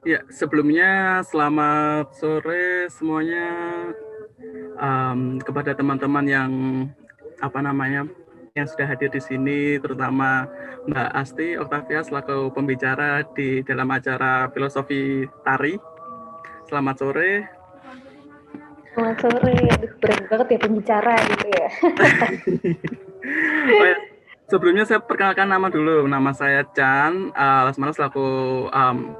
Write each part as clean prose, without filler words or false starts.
Ya, sebelumnya selamat sore semuanya, kepada teman-teman yang yang sudah hadir di sini, terutama Mbak Asti Oktavia selaku pembicara di dalam acara filosofi tari. Selamat sore. Selamat sore, aduh berat banget ya pembicara gitu ya. Oh ya, sebelumnya saya perkenalkan nama dulu. Nama saya Chan, Lasmana selaku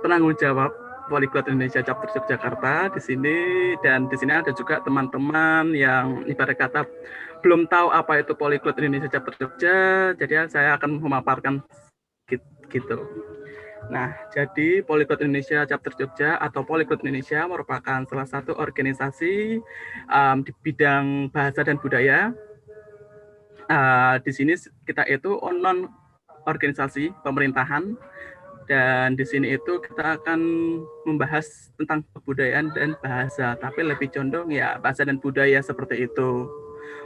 penanggung jawab Polyglot Indonesia Chapter Yogyakarta di sini, dan di sini ada juga teman-teman yang ibarat kata belum tahu apa itu Polyglot Indonesia Chapter Jogja, jadi saya akan memaparkan gitu. Nah, jadi Polyglot Indonesia Chapter Jogja atau Polyglot Indonesia merupakan salah satu organisasi di bidang bahasa dan budaya. Di sini kita itu non organisasi pemerintahan, dan di sini itu kita akan membahas tentang kebudayaan dan bahasa, tapi lebih condong ya bahasa dan budaya seperti itu.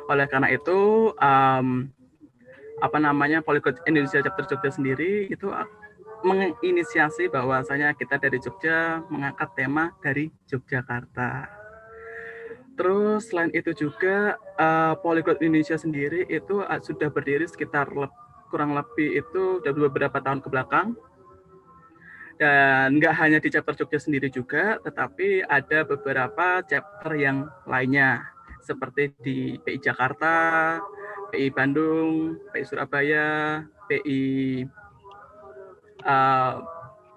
Oleh karena itu, Polyglot Indonesia Chapter Jogja sendiri itu menginisiasi bahwasanya kita dari Jogja mengangkat tema dari Yogyakarta. Terus selain itu juga Polyglot Indonesia sendiri itu sudah berdiri sekitar kurang lebih itu sudah beberapa tahun ke belakang. Dan nggak hanya di chapter Jogja sendiri juga, tetapi ada beberapa chapter yang lainnya, seperti di PI Jakarta, PI Bandung, PI Surabaya, PI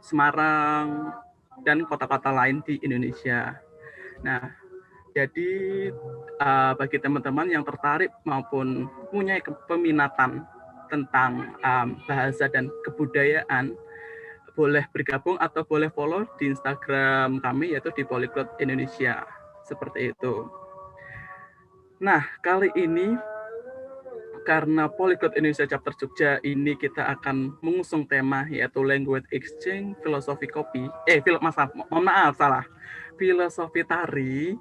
Semarang, dan kota-kota lain di Indonesia. Nah, jadi bagi teman-teman yang tertarik maupun punya peminatan tentang bahasa dan kebudayaan, boleh bergabung atau boleh follow di Instagram kami, yaitu di Polyglot Indonesia. Seperti itu. Nah, kali ini karena Polyglot Indonesia Chapter Jogja ini kita akan mengusung tema yaitu Language Exchange Filosofi Kopi. Filosofi Tari,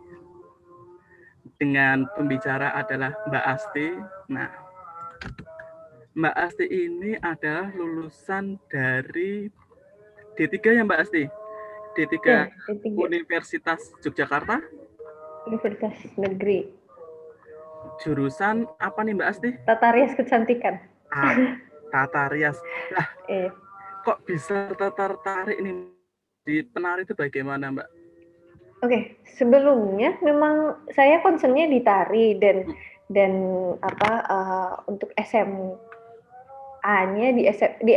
dengan pembicara adalah Mbak Asti. Nah, Mbak Asti ini adalah lulusan dari D3 ya Mbak Asti? D3 Ya, D3, Universitas Yogyakarta. Universitas Negeri. Jurusan apa nih Mbak Asti? Tata rias kecantikan. Ah, tata rias. Nah, Eh, kok bisa tertarik nih di penari itu bagaimana Mbak? Oke, sebelumnya memang saya concernnya di tari dan untuk SMA-nya di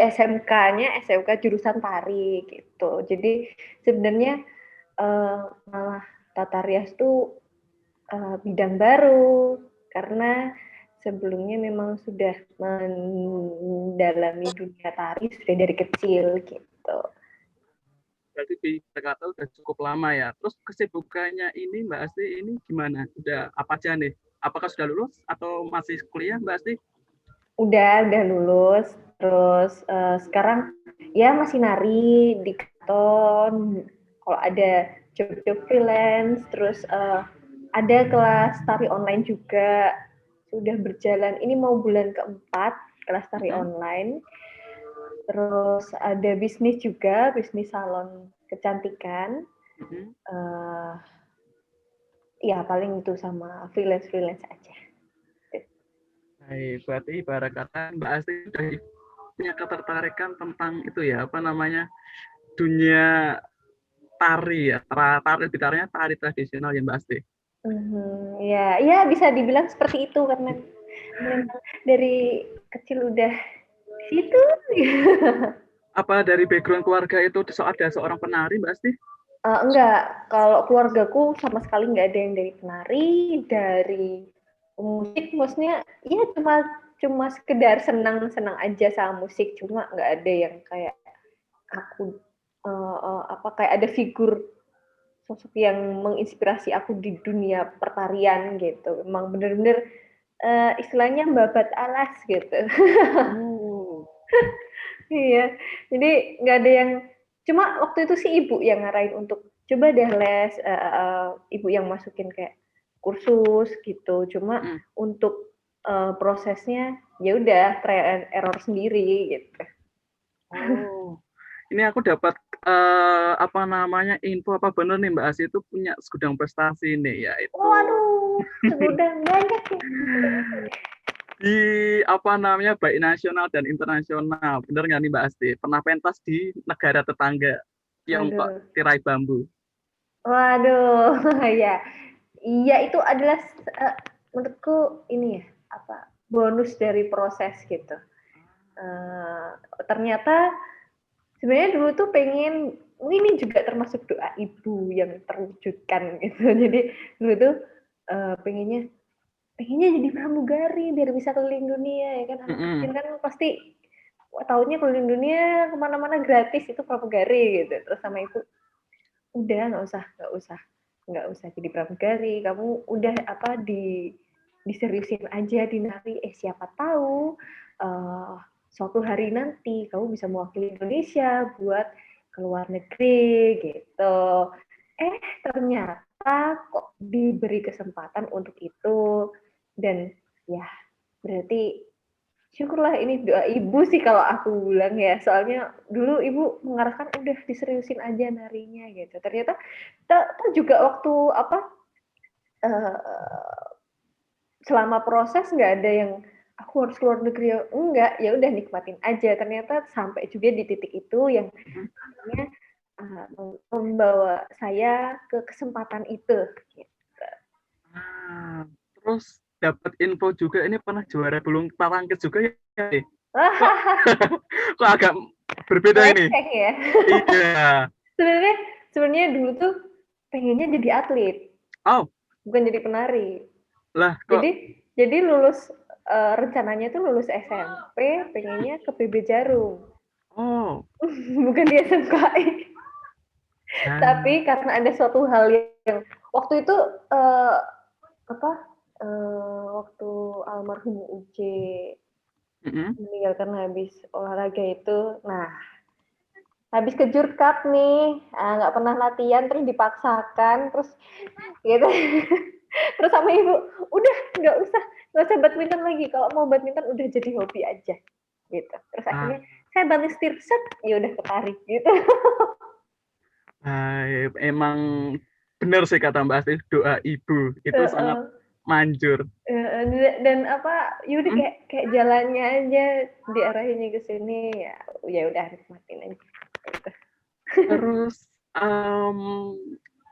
SMK-nya SMK jurusan tari gitu. Jadi sebenarnya malah tata rias tuh bidang baru karena sebelumnya memang sudah mendalami dunia tari sudah dari kecil gitu. Berarti di Jakarta udah cukup lama ya. Terus kesibukannya ini Mbak Asti ini gimana? Udah apa aja nih? Apakah sudah lulus atau masih kuliah Mbak Asti? Udah lulus, terus sekarang ya masih nari di kantor, kalau ada job-job freelance, terus ada kelas tari online juga, sudah berjalan, ini mau bulan keempat kelas tari online. Terus ada bisnis juga, bisnis salon kecantikan. Uh, ya paling itu sama freelance aja. Baik, berarti ibarat kata Mbak Asti sudah punya ketertarikan tentang itu ya, dunia tari ya, gitarnya tari tradisional ya Mbak Asti. Ya bisa dibilang seperti itu karena memang dari kecil udah di situ. Apa dari background keluarga itu ada seorang penari Mbak Asti? Enggak, kalau keluargaku sama sekali nggak ada yang dari penari, dari musik, maksudnya ya cuma sekedar senang aja sama musik, cuma nggak ada yang kayak aku kayak ada figur sosok yang menginspirasi aku di dunia pertarian gitu. Emang bener-bener istilahnya babat alas gitu. Iya, jadi nggak ada yang, cuma waktu itu sih ibu yang ngarahin untuk coba deh les, ibu yang masukin kayak kursus gitu. Cuma untuk prosesnya ya udah trial and error sendiri gitu. Oh, ini aku dapat apa namanya info apa benar nih Mbak Asti itu punya segudang prestasi nih yaitu Waduh, segudang banyak ya. di apa namanya baik nasional dan internasional. Bener nggak nih Mbak Asti? Pernah pentas di negara tetangga Tiongkok, Waduh, tirai bambu. waduh, ya, iya itu adalah menurutku ini ya apa bonus dari proses gitu. Eh, Ternyata sebenarnya dulu tuh pengen ini juga termasuk doa ibu yang terwujudkan gitu. Jadi dulu tuh pengennya pengennya jadi pramugari biar bisa keliling dunia ya kan anak kecil kan pasti tahunnya keliling dunia kemana-mana gratis itu pramugari gitu terus sama ibu udah nggak usah jadi pramugari kamu udah apa diseriusin aja di nari siapa tahu uh, suatu hari nanti kamu bisa mewakili Indonesia buat ke luar negeri gitu ternyata kok diberi kesempatan untuk itu dan ya berarti syukurlah ini doa ibu sih kalau aku bilang ya soalnya dulu ibu mengarahkan udah diseriusin aja narinya gitu ternyata juga waktu apa uh, selama proses nggak ada yang aku harus keluar negeri enggak ya udah nikmatin aja ternyata sampai juga di titik itu yang akhirnya membawa saya ke kesempatan itu gitu. Terus dapat info juga ini pernah juara belum tangkis juga ya? Kok kok agak berbeda ini? Ya. Iya. sebenarnya dulu tuh pengennya jadi atlet. Oh. Bukan jadi penari. Lah kok? Jadi lulus rencananya tuh lulus SMP, pengennya ke PB Jarum. Oh. Bukan di SMKI. Tapi karena ada suatu hal yang waktu itu waktu almarhum UJ meninggal karena habis olahraga itu, nah habis ke Jurkap nih, nggak pernah latihan terus dipaksakan terus gitu. Terus sama ibu, udah nggak usah badminton lagi. Kalau mau badminton udah jadi hobi aja gitu. Terus akhirnya saya banting setir, set, ya udah ketarik gitu. Emang benar sih kata Mbak Asti, doa ibu itu sangat manjur. Dan apa, yaudah kayak jalannya aja diarahinnya ke sini ya udah nikmatin aja. Gitu. Terus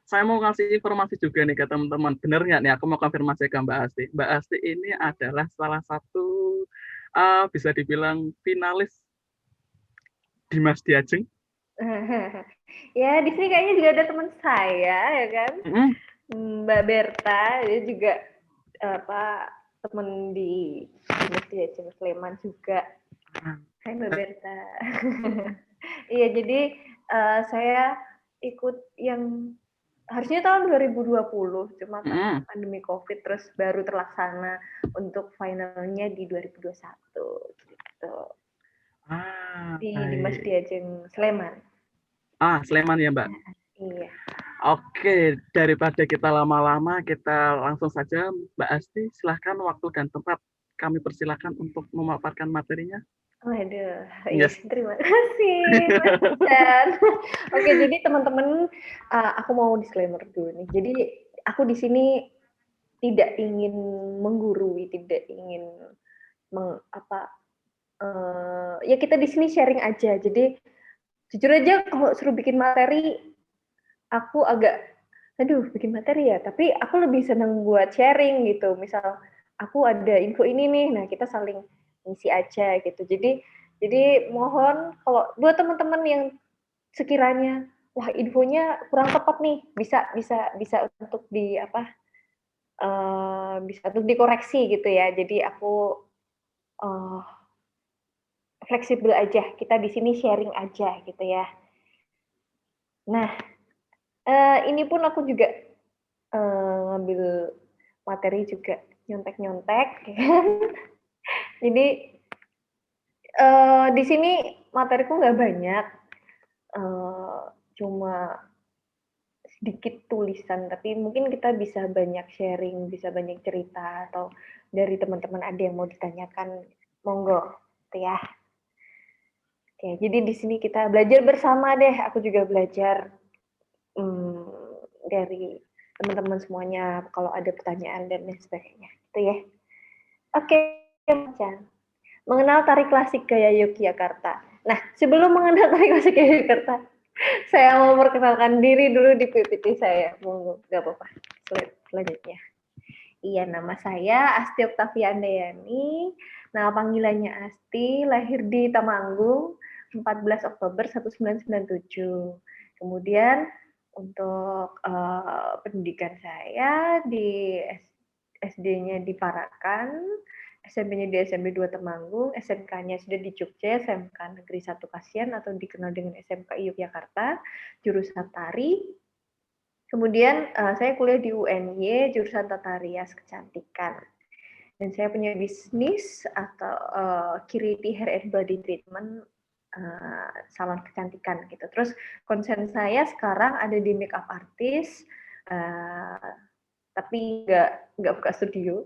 saya mau ngasih informasi juga nih ke teman-teman. Bener nggak nih? Aku mau konfirmasi ke Mbak Asti. Mbak Asti ini adalah salah satu bisa dibilang finalis Dimas Diajeng. Ya di sini kayaknya juga ada teman saya ya kan, Mbak Berta, dia juga apa teman di Dimas Diajeng Sleman juga. Hai Mbak Berta. Iya jadi saya ikut yang harusnya tahun 2020 cuma karena pandemi COVID terus baru terlaksana untuk finalnya di 2021 gitu. Di Dimas Diajeng Sleman. Sleman ya Mbak? Iya. Oke, daripada kita lama-lama, kita langsung saja Mbak Asti, silahkan waktu dan tempat kami persilakan untuk memaparkan materinya. Waduh, yes. Terima kasih Mas Chan. Oke, jadi teman-teman, aku mau disclaimer dulu nih. Jadi aku di sini tidak ingin menggurui, tidak ingin ya kita di sini sharing aja. Jadi jujur aja kalau suruh bikin materi, aku agak, bikin materi ya. Tapi aku lebih senang buat sharing gitu. Misal aku ada info ini nih, nah kita saling ngisi aja gitu. Jadi mohon kalau buat teman-teman yang sekiranya wah infonya kurang tepat nih, bisa untuk bisa untuk dikoreksi gitu ya. Jadi aku fleksibel aja. Kita di sini sharing aja gitu ya. Nah, ini pun aku juga ngambil materi juga nyontek-nyontek. Jadi di sini materiku nggak banyak, cuma sedikit tulisan, tapi mungkin kita bisa banyak sharing, bisa banyak cerita, atau dari teman-teman ada yang mau ditanyakan, monggo, gitu ya. Oke, jadi di sini kita belajar bersama deh, aku juga belajar dari teman-teman semuanya kalau ada pertanyaan dan lain sebagainya. Gitu ya. Oke, Chan. Mengenal tari klasik gaya Yogyakarta. Nah, sebelum mengenal tari klasik gaya Yogyakarta, saya mau perkenalkan diri dulu di PPT saya. Monggo, nggak apa-apa. Selanjutnya. Iya, nama saya Asti Oktavia Andayani. Nama panggilannya Asti, lahir di Temanggung 14 Oktober 1997. Kemudian untuk pendidikan saya di SD-nya di Parakan, SMP-nya di SMP 2 Temanggung, SMK-nya sudah di Jogja, SMK Negeri 1 Kasihan atau dikenal dengan SMK Yogyakarta, jurusan tari. Kemudian saya kuliah di UNY, jurusan Tata Rias Kecantikan. Dan saya punya bisnis atau Kiriti Hair and Body Treatment, salon kecantikan gitu. Terus konsen saya sekarang ada di makeup artist, tapi nggak buka studio.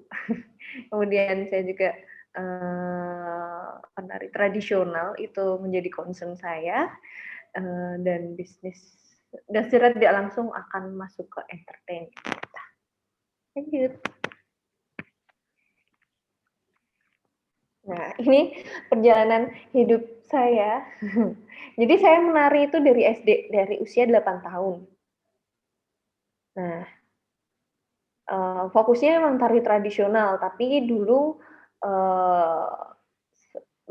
Kemudian saya juga penari tradisional itu menjadi concern saya, dan bisnis dan secara tidak langsung akan masuk ke entertain. Lanjut. Nah, ini perjalanan hidup saya. Jadi saya menari itu dari SD, dari usia 8 tahun. Nah, fokusnya memang tari tradisional, tapi dulu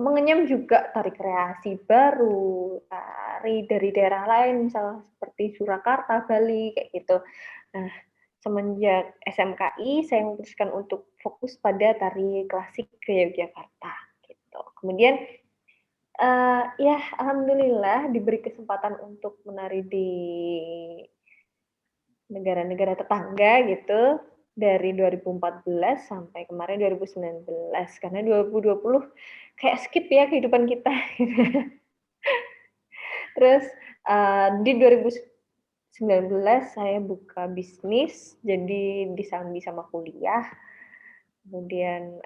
mengenyam juga tari kreasi baru, tari dari daerah lain, misalnya seperti Surakarta, Bali, kayak gitu. Nah, semenjak SMKI, saya memutuskan untuk fokus pada tari klasik ke Yogyakarta. Gitu. Kemudian, ya alhamdulillah diberi kesempatan untuk menari di negara-negara tetangga gitu, dari 2014 sampai kemarin 2019, karena 2020 kayak skip ya kehidupan kita. Terus di 2019 saya buka bisnis, jadi disambi sama kuliah. Kemudian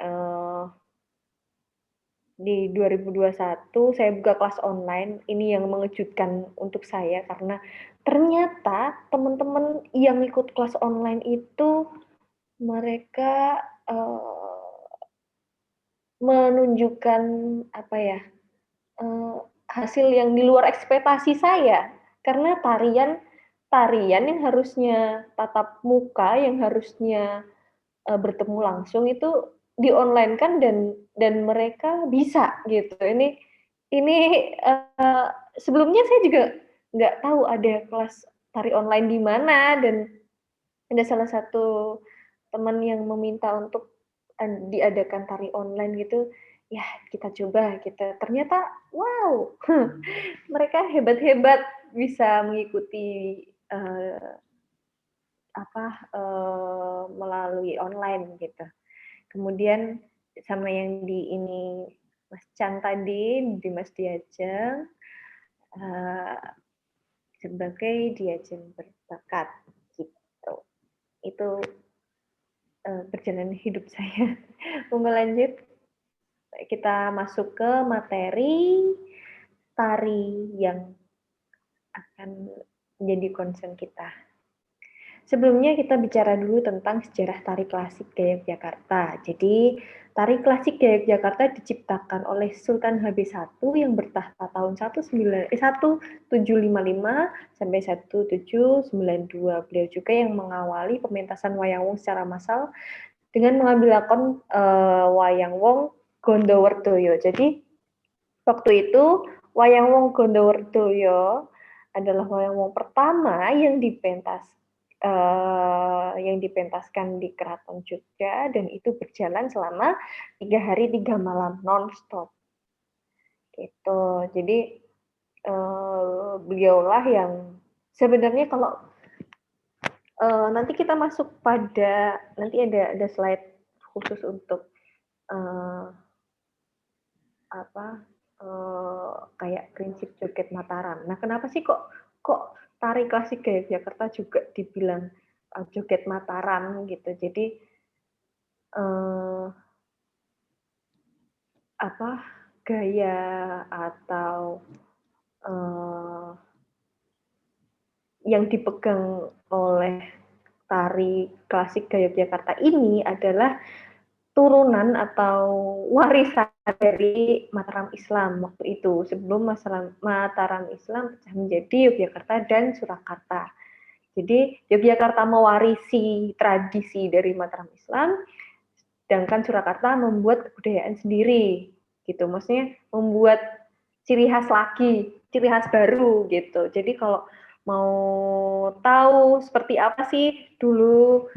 di 2021 saya buka kelas online. Ini yang mengejutkan untuk saya karena ternyata teman-teman yang ikut kelas online itu mereka menunjukkan apa ya, hasil yang di luar ekspektasi saya. Karena tarian yang harusnya tatap muka, yang harusnya bertemu langsung itu di-online-kan dan mereka bisa gitu. Ini sebelumnya saya juga nggak tahu ada kelas tari online di mana, dan ada salah satu teman yang meminta untuk diadakan tari online gitu. Ya, kita coba, ternyata wow, mereka hebat-hebat bisa mengikuti melalui online gitu. Kemudian sama yang di ini Mas Chan tadi, di Mas Diajeng, sebagai Diajeng berbakat gitu. Itu perjalanan hidup saya. Mau lanjut? Kita masuk ke materi tari yang akan menjadi concern kita. Sebelumnya kita bicara dulu tentang sejarah tari klasik gaya Yogyakarta. Jadi, tari klasik gaya Yogyakarta diciptakan oleh Sultan Habis I yang bertahta tahun 1755 sampai 1792. Beliau juga yang mengawali pementasan wayang wong secara massal dengan mengambil lakon wayang wong Gondowerdoyo. Jadi, waktu itu wayang wong Gondowerdoyo adalah wayang wong pertama yang dipentaskan di Keraton Jogja, dan itu berjalan selama 3 hari 3 malam non-stop. Gitu. Jadi beliaulah yang sebenarnya kalau nanti kita masuk pada, nanti ada slide khusus untuk kayak prinsip joget Mataram. Nah, kenapa sih kok tari klasik gaya Jakarta juga dibilang joget Mataram gitu? Jadi gaya atau yang dipegang oleh tari klasik Yogyakarta ini adalah turunan atau warisan dari Mataram Islam waktu itu, sebelum Mataram Islam pecah menjadi Yogyakarta dan Surakarta. Jadi Yogyakarta mewarisi tradisi dari Mataram Islam, sedangkan Surakarta membuat kebudayaan sendiri, gitu. Maksudnya membuat ciri khas lagi, ciri khas baru, gitu. Jadi kalau mau tahu seperti apa sih dulu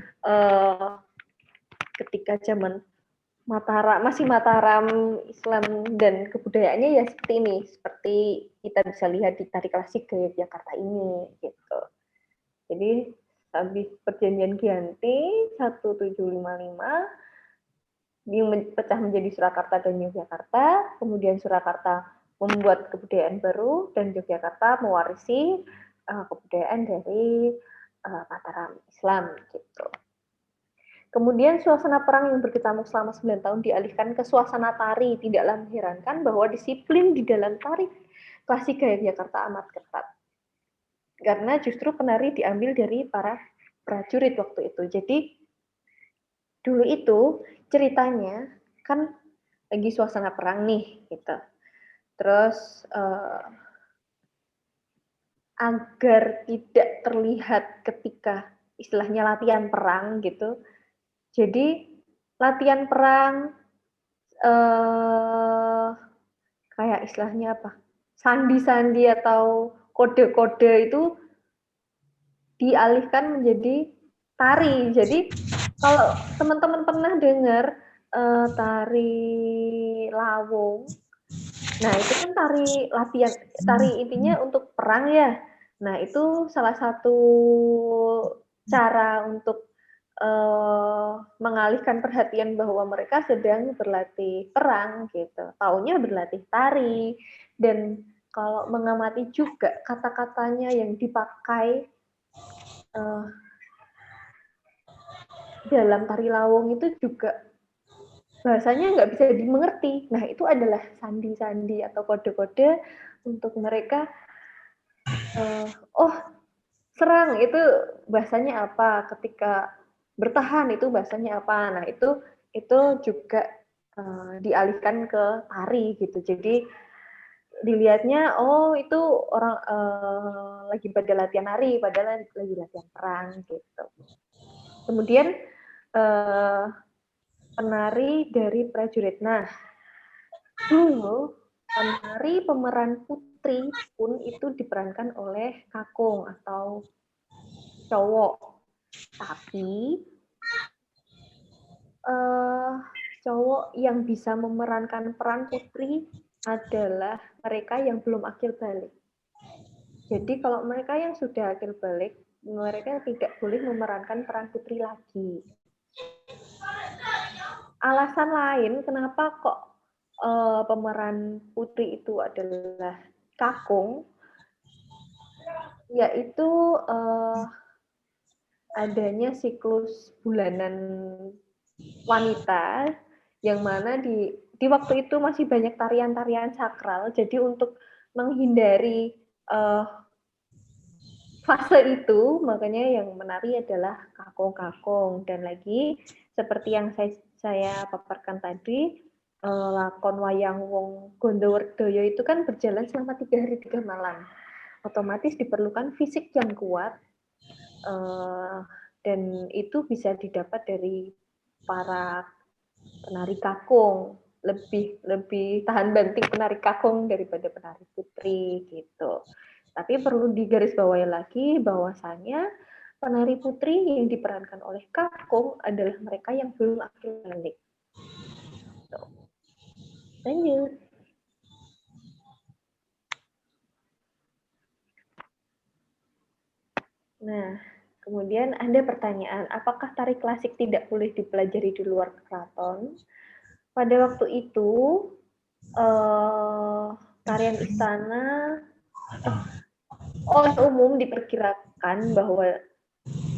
ketika zaman masih Mataram Islam dan kebudayaannya ya seperti ini, seperti kita bisa lihat di tari klasik ke Yogyakarta ini, gitu. Jadi habis perjanjian Giyanti 1755 pecah menjadi Surakarta dan Yogyakarta, kemudian Surakarta membuat kebudayaan baru dan Yogyakarta mewarisi kebudayaan dari Mataram Islam, gitu. Kemudian suasana perang yang berkecamuk selama 9 tahun dialihkan ke suasana tari. Tidaklah mengherankan bahwa disiplin di dalam tari klasik Yogyakarta amat ketat. Karena justru penari diambil dari para prajurit waktu itu. Jadi dulu itu ceritanya kan lagi suasana perang nih, gitu. Terus agar tidak terlihat ketika istilahnya latihan perang gitu. Jadi latihan perang kayak istilahnya apa? Sandi-sandi atau kode-kode itu dialihkan menjadi tari. Jadi kalau teman-teman pernah dengar tari lawung, nah itu kan tari latihan, tari intinya untuk perang ya. Nah itu salah satu cara untuk mengalihkan perhatian bahwa mereka sedang berlatih perang gitu. Taunya berlatih tari, dan kalau mengamati juga kata-katanya yang dipakai dalam tari lawung itu juga bahasanya nggak bisa dimengerti. Nah itu adalah sandi-sandi atau kode-kode untuk mereka. Oh serang itu bahasanya apa, ketika bertahan itu bahasanya apa. Nah itu juga dialihkan ke tari gitu. Jadi dilihatnya oh itu orang lagi pada latihan nari padahal lagi latihan perang gitu. Kemudian penari dari prajurit. Nah dulu penari pemeran putri pun itu diperankan oleh kakung atau cowok, tapi cowok yang bisa memerankan peran putri adalah mereka yang belum akil balik. Jadi kalau mereka yang sudah akil balik, mereka tidak boleh memerankan peran putri lagi. Alasan lain kenapa kok pemeran putri itu adalah kakung, yaitu adanya siklus bulanan wanita yang mana di waktu itu masih banyak tarian-tarian sakral. Jadi untuk menghindari fase itu, makanya yang menari adalah kakung-kakung. Dan lagi seperti yang saya paparkan tadi, lakon wayang wong Gondowerdoyo itu kan berjalan selama 3 hari 3 malam. Otomatis diperlukan fisik yang kuat, dan itu bisa didapat dari para penari kakung. Lebih tahan banting penari kakung daripada penari putri gitu. Tapi perlu digarisbawahi lagi bahwasanya penari putri yang diperankan oleh kakung adalah mereka yang belum akil balik. Lanjut. Nah, kemudian ada pertanyaan, apakah tari klasik tidak boleh dipelajari di luar keraton? Pada waktu itu, tarian istana oleh umum diperkirakan bahwa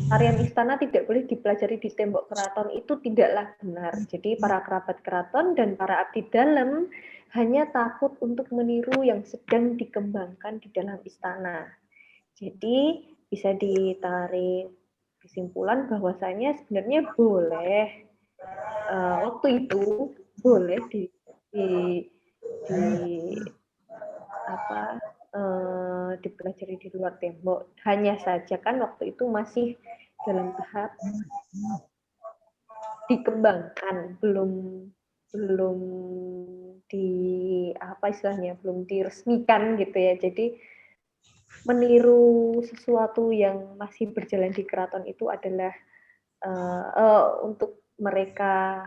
tarian istana tidak boleh dipelajari di tembok keraton itu tidaklah benar. Jadi para kerabat keraton dan para abdi dalam hanya takut untuk meniru yang sedang dikembangkan di dalam istana. Jadi bisa ditarik kesimpulan bahwasanya sebenarnya boleh waktu itu boleh dipelajari di luar tembok. Hanya saja kan waktu itu masih dalam tahap dikembangkan, belum diresmikan gitu ya. Jadi meniru sesuatu yang masih berjalan di keraton itu adalah untuk mereka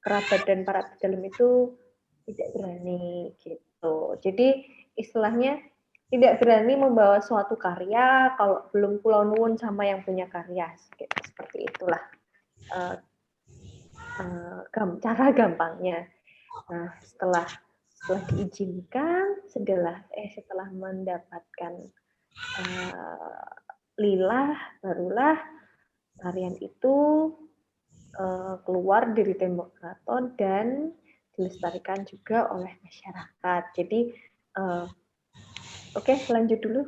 kerabat dan para dalam itu tidak berani gitu. Jadi istilahnya tidak berani membawa suatu karya kalau belum kula nuwun sama yang punya karya. Gitu. Seperti itulah cara gampangnya. Nah, setelah diizinkan, setelah mendapatkan lilah, barulah tarian itu keluar dari tembok keraton dan dilestarikan juga oleh masyarakat. Jadi, oke, lanjut dulu.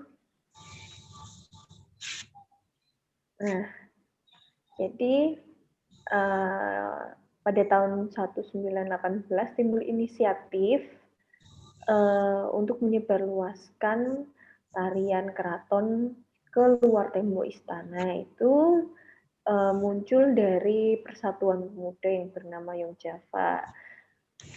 Nah, jadi pada tahun 1918 timbul inisiatif untuk menyebarluaskan tarian keraton ke luar tembok istana. Itu muncul dari Persatuan Pemuda yang bernama Young Java.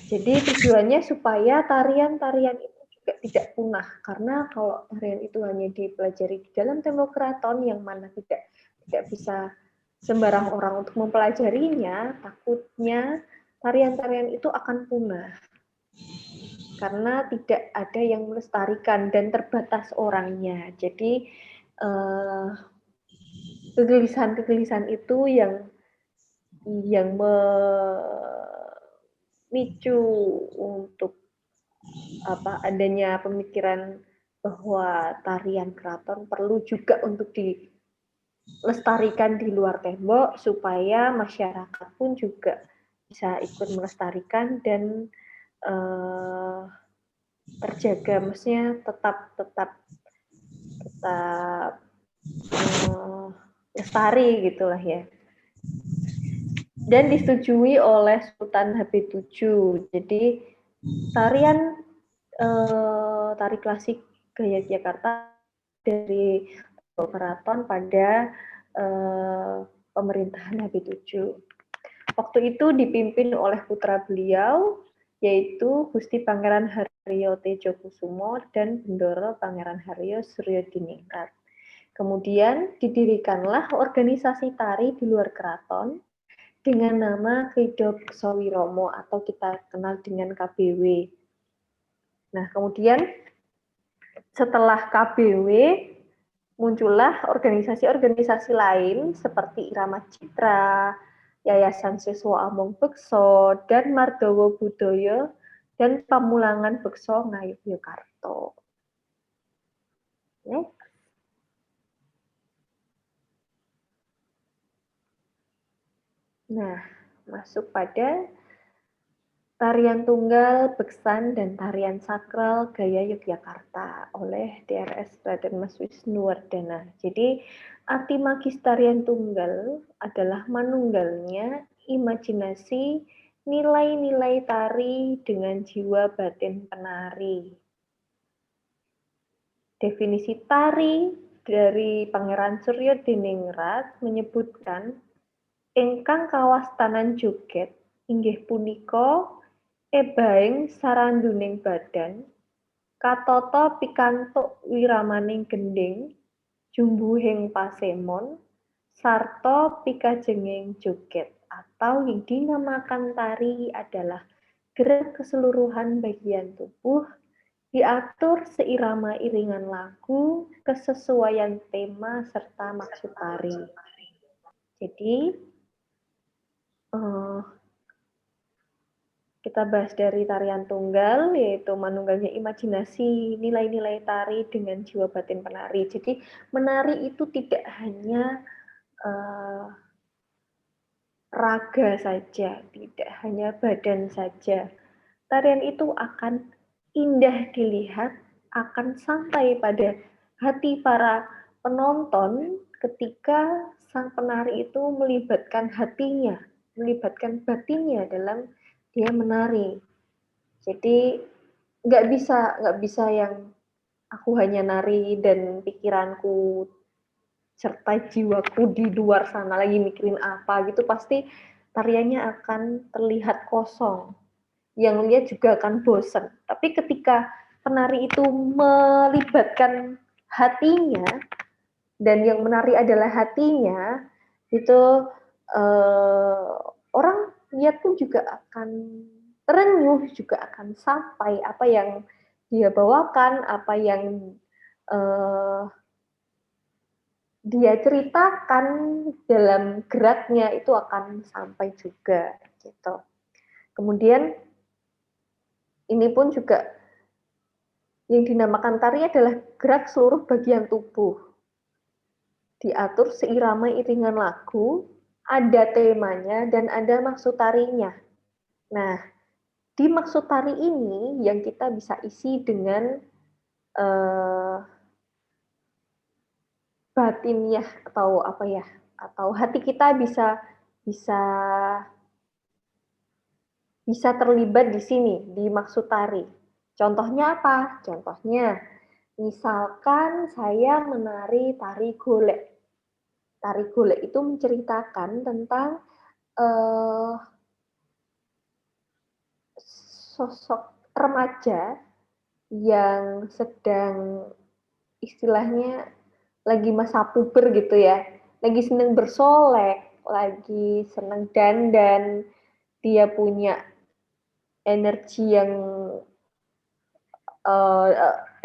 Jadi tujuannya supaya tarian-tarian itu juga tidak punah, karena kalau tarian itu hanya dipelajari di dalam tembok keraton yang mana tidak bisa sembarang orang untuk mempelajarinya, takutnya tarian-tarian itu akan punah karena tidak ada yang melestarikan dan terbatas orangnya. Jadi kegelisahan itu yang memicu untuk adanya pemikiran bahwa tarian keraton perlu juga untuk dilestarikan di luar tembok supaya masyarakat pun juga bisa ikut melestarikan dan terjaga, maksudnya tetap lestari gitulah ya. Dan disetujui oleh Sultan HP7. Jadi tarian tari klasik gaya Yogyakarta dari keraton pada pemerintahan HP7. Waktu itu dipimpin oleh putra beliau, yaitu Gusti Pangeran Haryo Tejokusumo dan Bendoro Pangeran Haryo Suryodiningrat. Kemudian didirikanlah organisasi tari di luar keraton dengan nama Krido Beksawiromo atau kita kenal dengan KBW. Nah, kemudian setelah KBW muncullah organisasi-organisasi lain seperti Irama Citra, Yayasan Siswa Among Bekso, dan Mardowo Budoyo, dan Pamulangan Bekso Ngayogyakarta. Nah, masuk pada tarian tunggal, beksan, dan tarian sakral gaya Yogyakarta oleh DRS Raden Mas Wisnuwardana. Jadi, arti magis tarian tunggal adalah manunggalnya imajinasi nilai-nilai tari dengan jiwa batin penari. Definisi tari dari Pangeran Suryodiningrat menyebutkan ingkang kawastanan joget inggih punika ebaing saranduning badan katata pikantuk wiramaning gending jumbuhing pasemon sarta pikajenging joget atau yang dinamakan tari adalah gerak keseluruhan bagian tubuh diatur seirama iringan lagu kesesuaian tema serta maksud tari. Jadi kita bahas dari tarian tunggal, yaitu manunggalnya imajinasi nilai-nilai tari dengan jiwa batin penari. Jadi menari itu tidak hanya raga saja, tidak hanya badan saja. Tarian itu akan indah dilihat, akan sampai pada hati para penonton ketika sang penari itu melibatkan hatinya, melibatkan batinnya dalam dia menari. Jadi nggak bisa yang aku hanya nari dan pikiranku serta jiwaku di luar sana lagi mikirin apa gitu, pasti tariannya akan terlihat kosong. Yang lihat juga akan bosan. Tapi ketika penari itu melibatkan hatinya dan yang menari adalah hatinya, itu eh, orang lihat pun juga akan terenyuh, juga akan sampai apa yang dia bawakan, apa yang eh, dia ceritakan dalam geraknya itu akan sampai juga gitu. Kemudian ini pun juga yang dinamakan tari adalah gerak seluruh bagian tubuh. Diatur seirama iringan lagu, ada temanya dan ada maksud tarinya. Nah, di maksud tari ini yang kita bisa isi dengan eh, batinnya atau apa ya, atau hati kita bisa bisa bisa terlibat di sini di maksud tari. Contohnya apa? Contohnya, misalkan saya menari tari golek. Tari golek itu menceritakan tentang eh, sosok remaja yang sedang istilahnya lagi masa puber gitu ya, lagi seneng bersolek, lagi seneng dandan, dia punya energi yang uh,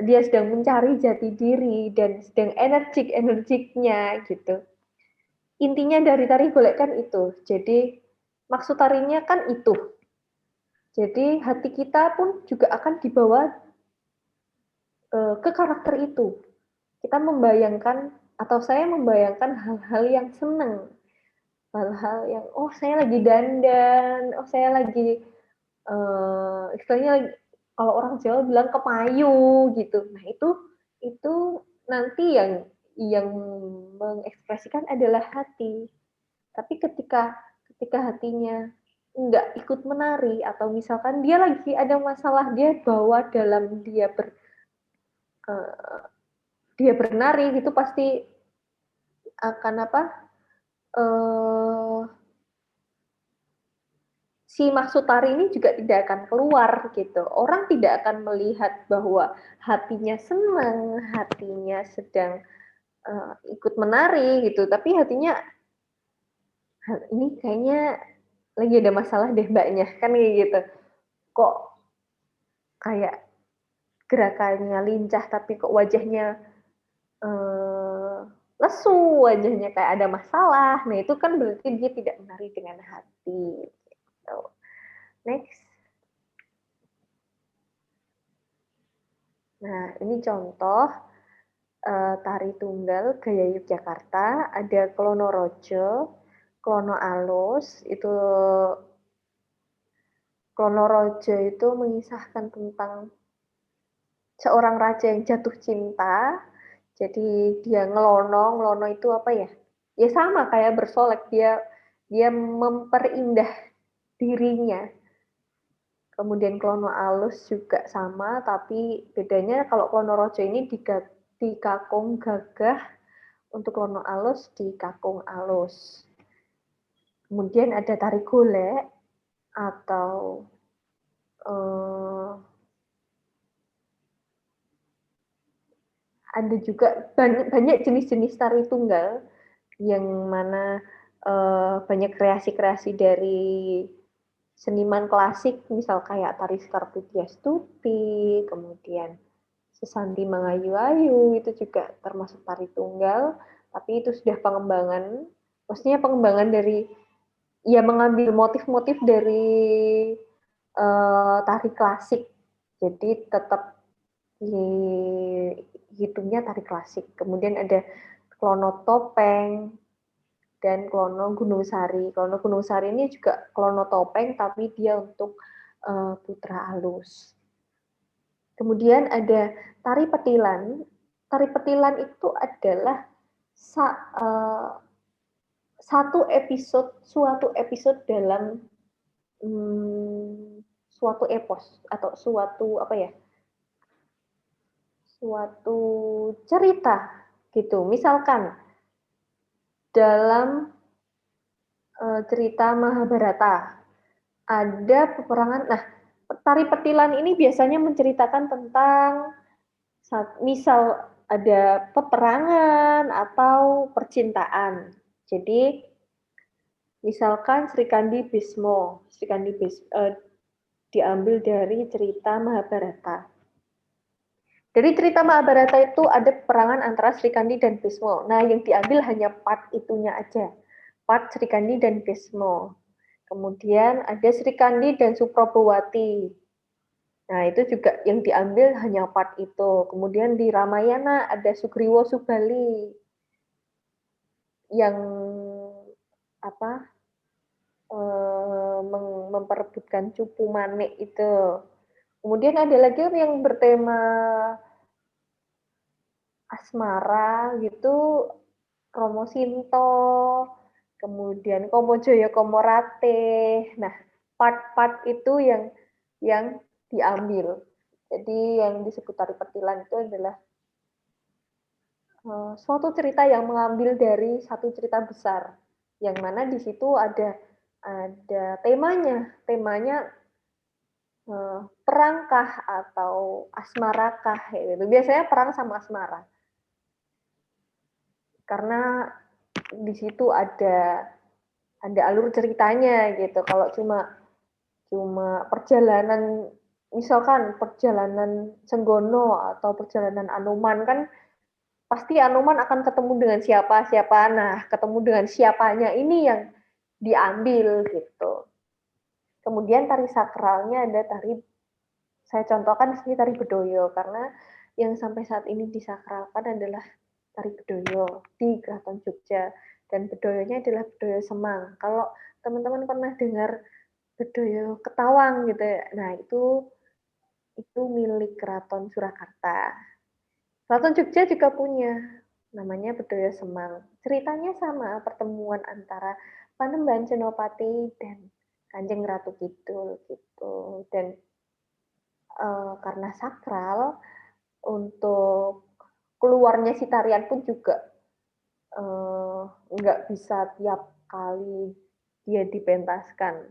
dia sedang mencari jati diri dan sedang energiknya gitu. Intinya dari tari golek kan itu. Jadi maksud tarinya kan itu. Jadi hati kita pun juga akan dibawa ke karakter itu. Kita membayangkan atau saya membayangkan hal-hal yang senang, hal-hal yang oh saya lagi dandan, oh saya lagi istilahnya kalau orang Jawa bilang kepayu gitu. Nah itu nanti yang mengekspresikan adalah hati. Tapi ketika ketika hatinya nggak ikut menari atau misalkan dia lagi ada masalah dia bawa dalam uh, dia bernari gitu pasti akan apa uh, si maksud tari ini juga tidak akan keluar gitu. Orang tidak akan melihat bahwa hatinya senang, hatinya sedang ikut menari gitu, tapi hatinya ini kayaknya lagi ada masalah deh mbaknya kan kayak gitu. Kok kayak gerakannya lincah tapi kok wajahnya eh, lesu, wajahnya kayak ada masalah. Nah itu kan berarti dia tidak menari dengan hati. Gitu. Next. Nah ini contoh tari tunggal gaya Yogyakarta, ada Klono Rojo, Klono Alus. Itu Klono Rojo itu mengisahkan tentang seorang raja yang jatuh cinta. Jadi dia ngelono itu apa ya? Ya sama kayak bersolek, dia dia memperindah dirinya. Kemudian Klono Alus juga sama, tapi bedanya kalau Klono Rojo ini dikakung gagah, untuk Klono Alus dikakung alus. Kemudian ada tari golek atau ada juga banyak jenis-jenis tari tunggal yang mana banyak kreasi-kreasi dari seniman klasik, misal kayak tari Sekar Pujastuti, kemudian Sesanti Mengayu-ayu, itu juga termasuk tari tunggal, tapi itu sudah pengembangan, maksudnya pengembangan dari, ya mengambil motif-motif dari tari klasik, jadi tetap dihitungnya tari klasik. Kemudian ada Klono Topeng dan Klono Gunung Sari. Klono Gunung Sari ini juga Klono Topeng, tapi dia untuk putra alus. Kemudian ada tari petilan. Tari Petilan itu adalah suatu episode dalam suatu epos atau suatu cerita gitu. Misalkan dalam cerita Mahabharata ada peperangan. Nah, Tari Petilan ini biasanya menceritakan tentang misal ada peperangan atau percintaan. Jadi misalkan Sri Kandi diambil dari cerita Mahabharata. Dari cerita Mahabharata itu ada peperangan antara Sri Kandi dan Bhisma. Nah, yang diambil hanya part itunya aja. Part Sri Kandi dan Bhisma. Kemudian ada Sri Kandi dan Suprabowati. Nah, itu juga yang diambil hanya part itu. Kemudian di Ramayana ada Sugriwa Subali yang apa memperebutkan cupu manik itu. Kemudian ada lagi yang bertema asmara gitu, Romo Sinto, kemudian Komo Joyo Komorate. Nah, part-part itu yang diambil. Jadi yang disebut Tari Petilan itu adalah suatu cerita yang mengambil dari satu cerita besar, yang mana di situ ada temanya perangkah atau asmarakah gitu. Biasanya perang sama asmara. Karena di situ ada alur ceritanya gitu. Kalau cuma perjalanan, misalkan perjalanan Senggono atau perjalanan Anoman, kan pasti Anoman akan ketemu dengan siapa. Nah, ketemu dengan siapanya ini yang diambil gitu. Kemudian tari sakralnya ada saya contohkan di sini tari Bedoyo, karena yang sampai saat ini disakralkan adalah tari Bedoyo di Keraton Jogja, dan Bedoyonya adalah Bedoyo Semang. Kalau teman-teman pernah dengar Bedoyo Ketawang gitu ya, nah itu milik Keraton Surakarta. Keraton Jogja juga punya, namanya Bedoyo Semang. Ceritanya sama, pertemuan antara Panembahan Senopati dan Kanjeng Ratu Kidul gitu. Dan karena sakral, untuk keluarnya si tarian pun juga nggak bisa tiap kali dia dipentaskan.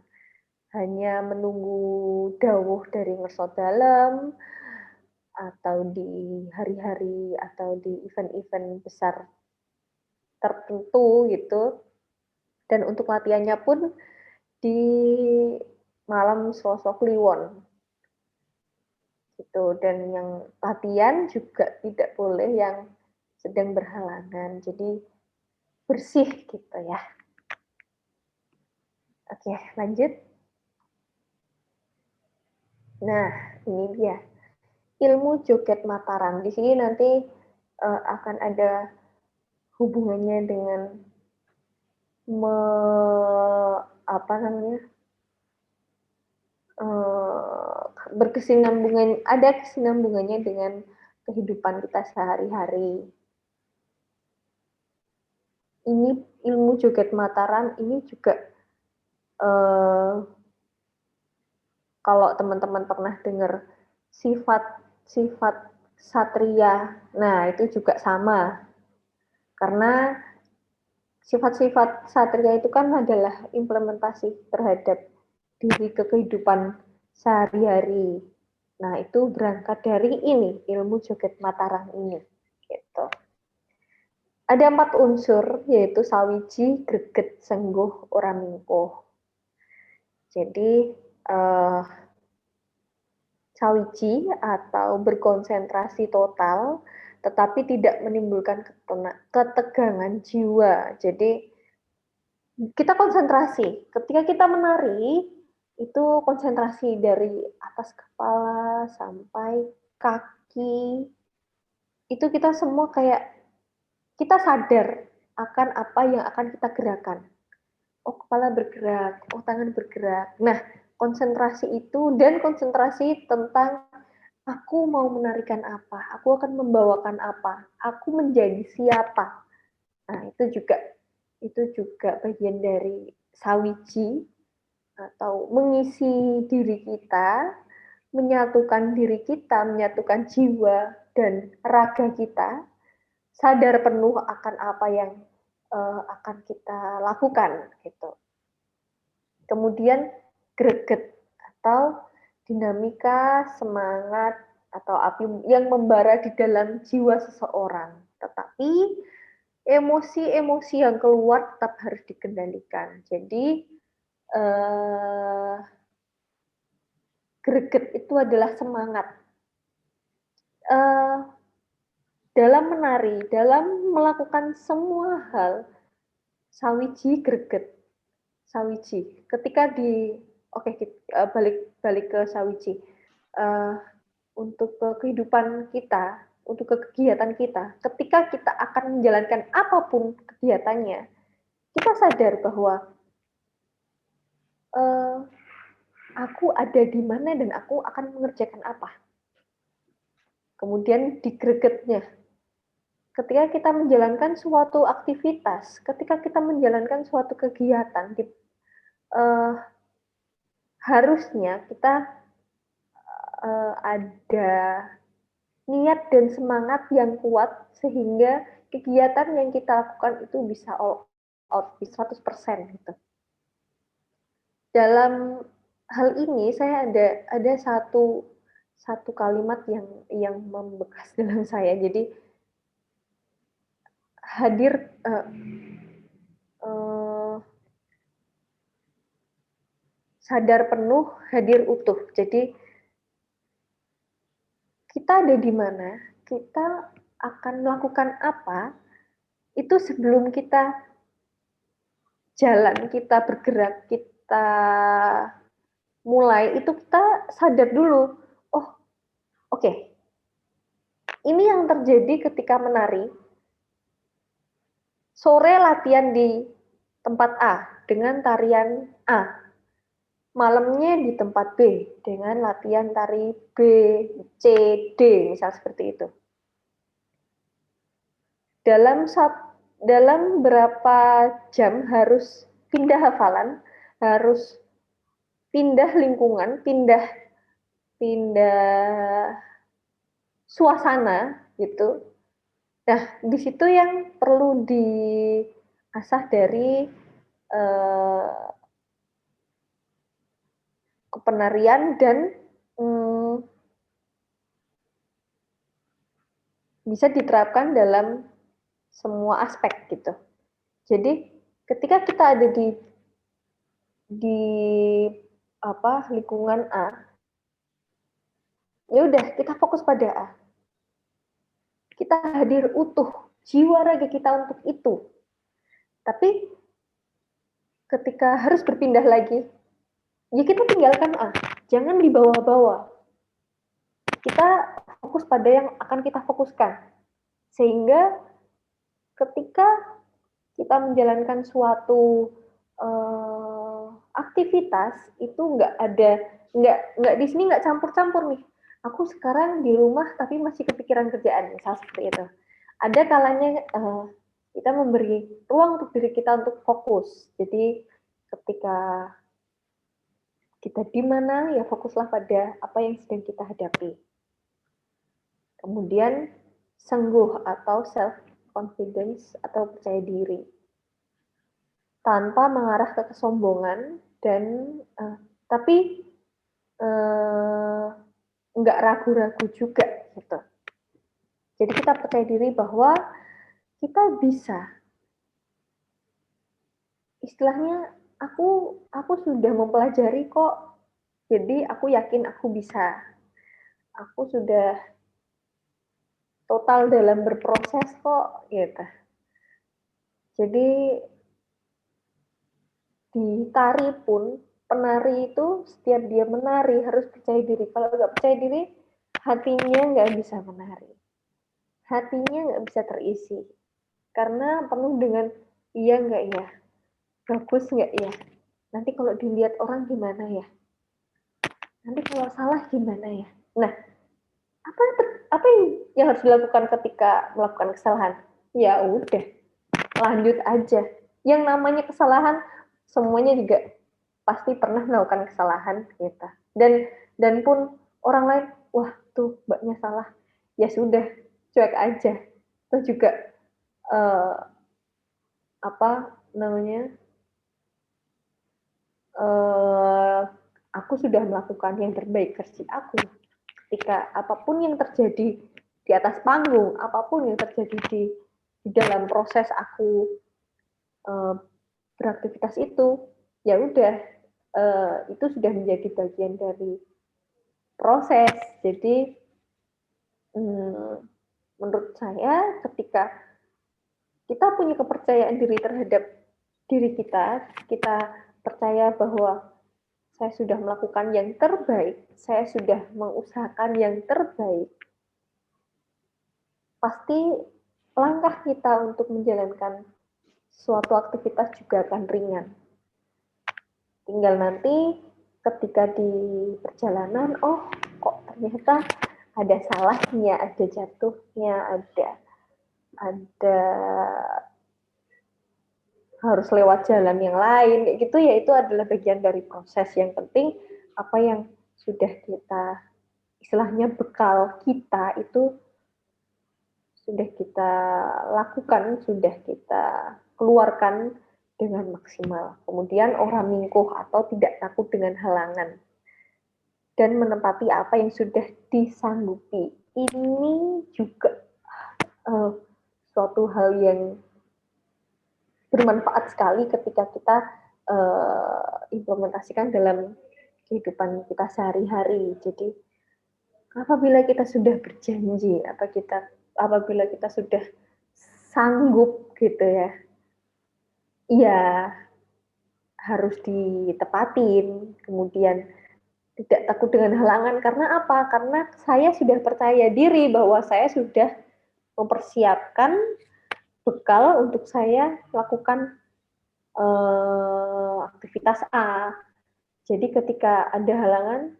Hanya menunggu dawuh dari ngerso dalem, atau di hari-hari atau di event-event besar tertentu gitu. Dan untuk latihannya pun di malam Selasa Kliwon gitu. Dan yang latihan juga tidak boleh yang sedang berhalangan. Jadi bersih gitu ya. Oke, lanjut. Nah, ini dia ilmu joget Mataram. Di sini nanti akan ada hubungannya dengan apa namanya ada kesinambungannya dengan kehidupan kita sehari-hari. Ini ilmu joget Mataram ini juga kalau teman-teman pernah dengar sifat satria, nah itu juga sama. Karena sifat-sifat satria itu kan adalah implementasi terhadap diri ke kehidupan sehari-hari. Nah, itu berangkat dari ini, ilmu joget Mataram ini. Gitu. Ada 4 unsur, yaitu sawiji, greget, sengguh, ora mingkuh. Jadi, sawiji atau berkonsentrasi total, tetapi tidak menimbulkan ketegangan jiwa. Jadi, kita konsentrasi. Ketika kita menari, itu konsentrasi dari atas kepala sampai kaki. Itu kita semua kayak, kita sadar akan apa yang akan kita gerakan. Oh, kepala bergerak, oh tangan bergerak. Nah, konsentrasi itu dan konsentrasi tentang aku mau menarikan apa, aku akan membawakan apa, aku menjadi siapa. Nah, itu juga bagian dari sawiji atau mengisi diri kita, menyatukan jiwa dan raga kita, sadar penuh akan apa yang akan kita lakukan gitu. Kemudian greget atau dinamika semangat atau api yang membara di dalam jiwa seseorang. Tetapi emosi-emosi yang keluar tetap harus dikendalikan. Jadi greget itu adalah semangat. Dalam menari, dalam melakukan semua hal, sawiji greget, sawiji. Ketika balik ke sawiji. Untuk kehidupan kita, untuk kegiatan kita, ketika kita akan menjalankan apapun kegiatannya, kita sadar bahwa aku ada di mana dan aku akan mengerjakan apa. Kemudian di gregetnya, ketika kita menjalankan suatu aktivitas, ketika kita menjalankan suatu kegiatan, harusnya kita ada niat dan semangat yang kuat sehingga kegiatan yang kita lakukan itu bisa all out 100% gitu. Dalam hal ini saya ada satu kalimat yang membekas dalam saya. Jadi hadir sadar penuh, hadir utuh. Jadi kita ada di mana, kita akan melakukan apa, itu sebelum kita jalan, kita bergerak, kita mulai, itu kita sadar dulu, oh oke, ini yang terjadi ketika menari, sore latihan di tempat A dengan tarian A, malamnya di tempat B dengan latihan tari B, C, D, misal seperti itu. Dalam berapa jam harus pindah hafalan, harus pindah lingkungan, pindah suasana gitu. Nah, di situ yang perlu diasah dari kepenarian dan bisa diterapkan dalam semua aspek gitu. Jadi ketika kita ada di lingkungan A, ya udah kita fokus pada A. Kita hadir utuh, jiwa raga kita untuk itu. Tapi ketika harus berpindah lagi, ya kita tinggalkan A, jangan dibawa-bawa. Kita fokus pada yang akan kita fokuskan. Sehingga ketika kita menjalankan suatu aktivitas itu nggak di sini nggak campur-campur nih. Aku sekarang di rumah tapi masih kepikiran kerjaan, misal seperti itu. Ada kalanya kita memberi ruang untuk diri kita untuk fokus. Jadi ketika kita di mana, ya fokuslah pada apa yang sedang kita hadapi. Kemudian sengguh atau self confidence atau percaya diri tanpa mengarah ke kesombongan dan tapi nggak ragu-ragu juga gitu. Jadi kita percaya diri bahwa kita bisa. Istilahnya aku sudah mempelajari kok. Jadi aku yakin aku bisa. Aku sudah total dalam berproses kok gitu. Jadi di tari pun penari itu setiap dia menari harus percaya diri. Kalau nggak percaya diri, hatinya nggak bisa menari. Hatinya nggak bisa terisi. Karena penuh dengan iya nggak ya, bagus nggak ya, nanti kalau dilihat orang gimana ya, nanti kalau salah gimana ya. Nah, apa yang harus dilakukan ketika melakukan kesalahan? Ya udah, lanjut aja. Yang namanya kesalahan, semuanya juga pasti pernah melakukan kesalahan kita. Dan pun orang lain, wah tuh mbaknya salah, ya sudah, cuek aja. Terus juga eh, apa namanya, eh, aku sudah melakukan yang terbaik versi aku. Ketika apapun yang terjadi di atas panggung, apapun yang terjadi di dalam proses aku uh, beraktivitas itu, ya udah, itu sudah menjadi bagian dari proses. Jadi menurut saya ketika kita punya kepercayaan diri terhadap diri kita, kita percaya bahwa saya sudah melakukan yang terbaik, saya sudah mengusahakan yang terbaik, pasti langkah kita untuk menjalankan suatu aktivitas juga akan ringan. Tinggal nanti ketika di perjalanan, oh kok ternyata ada salahnya, ada jatuhnya, ada harus lewat jalan yang lain, kayak gitu ya, itu adalah bagian dari proses. Yang penting apa yang sudah kita, istilahnya bekal kita itu sudah kita lakukan, sudah kita keluarkan dengan maksimal. Kemudian orang mingkuh atau tidak takut dengan halangan dan menempati apa yang sudah disanggupi. Ini juga uh, suatu hal yang bermanfaat sekali ketika kita implementasikan dalam kehidupan kita sehari-hari. Jadi apabila kita sudah berjanji, apabila kita sudah sanggup gitu ya, ya harus ditepatin. Kemudian tidak takut dengan halangan, karena apa? Karena saya sudah percaya diri bahwa saya sudah mempersiapkan bekal untuk saya lakukan aktivitas A. Jadi ketika ada halangan,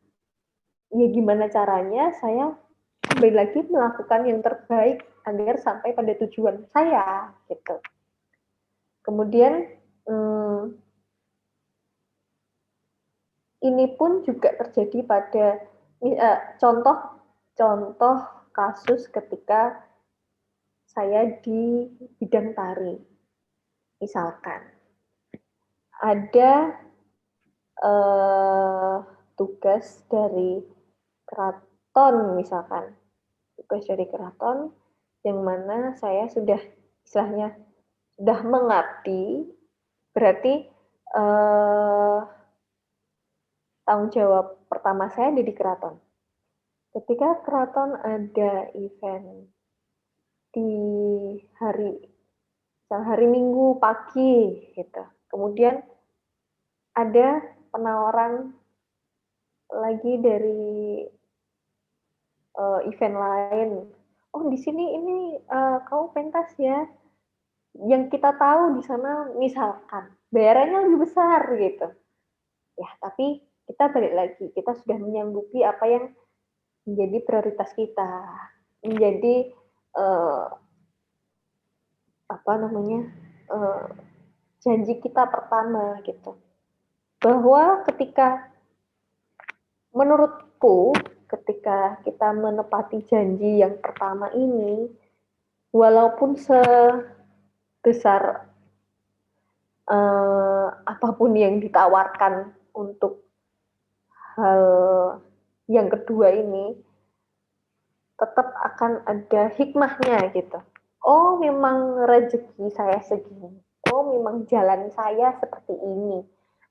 ya gimana caranya saya kembali lagi melakukan yang terbaik agar sampai pada tujuan saya gitu. Kemudian ini pun juga terjadi pada contoh kasus ketika saya di bidang tari. Misalkan ada tugas dari keraton, misalkan tugas dari keraton yang mana saya sudah istilahnya sudah mengabdi, berarti tanggung jawab pertama saya ada di keraton. Ketika keraton ada event di hari Minggu pagi gitu, kemudian ada penawaran lagi dari event lain. Oh di sini ini kamu pentas ya. Yang kita tahu di sana misalkan bayarannya lebih besar gitu. Ya tapi kita balik lagi, kita sudah menyanggupi apa yang menjadi prioritas kita, menjadi janji kita pertama gitu. Bahwa ketika menurutku ketika kita menepati janji yang pertama ini, walaupun sebesar apapun yang ditawarkan untuk hal yang kedua ini, tetap akan ada hikmahnya gitu. Oh memang rezeki saya segini, oh memang jalan saya seperti ini,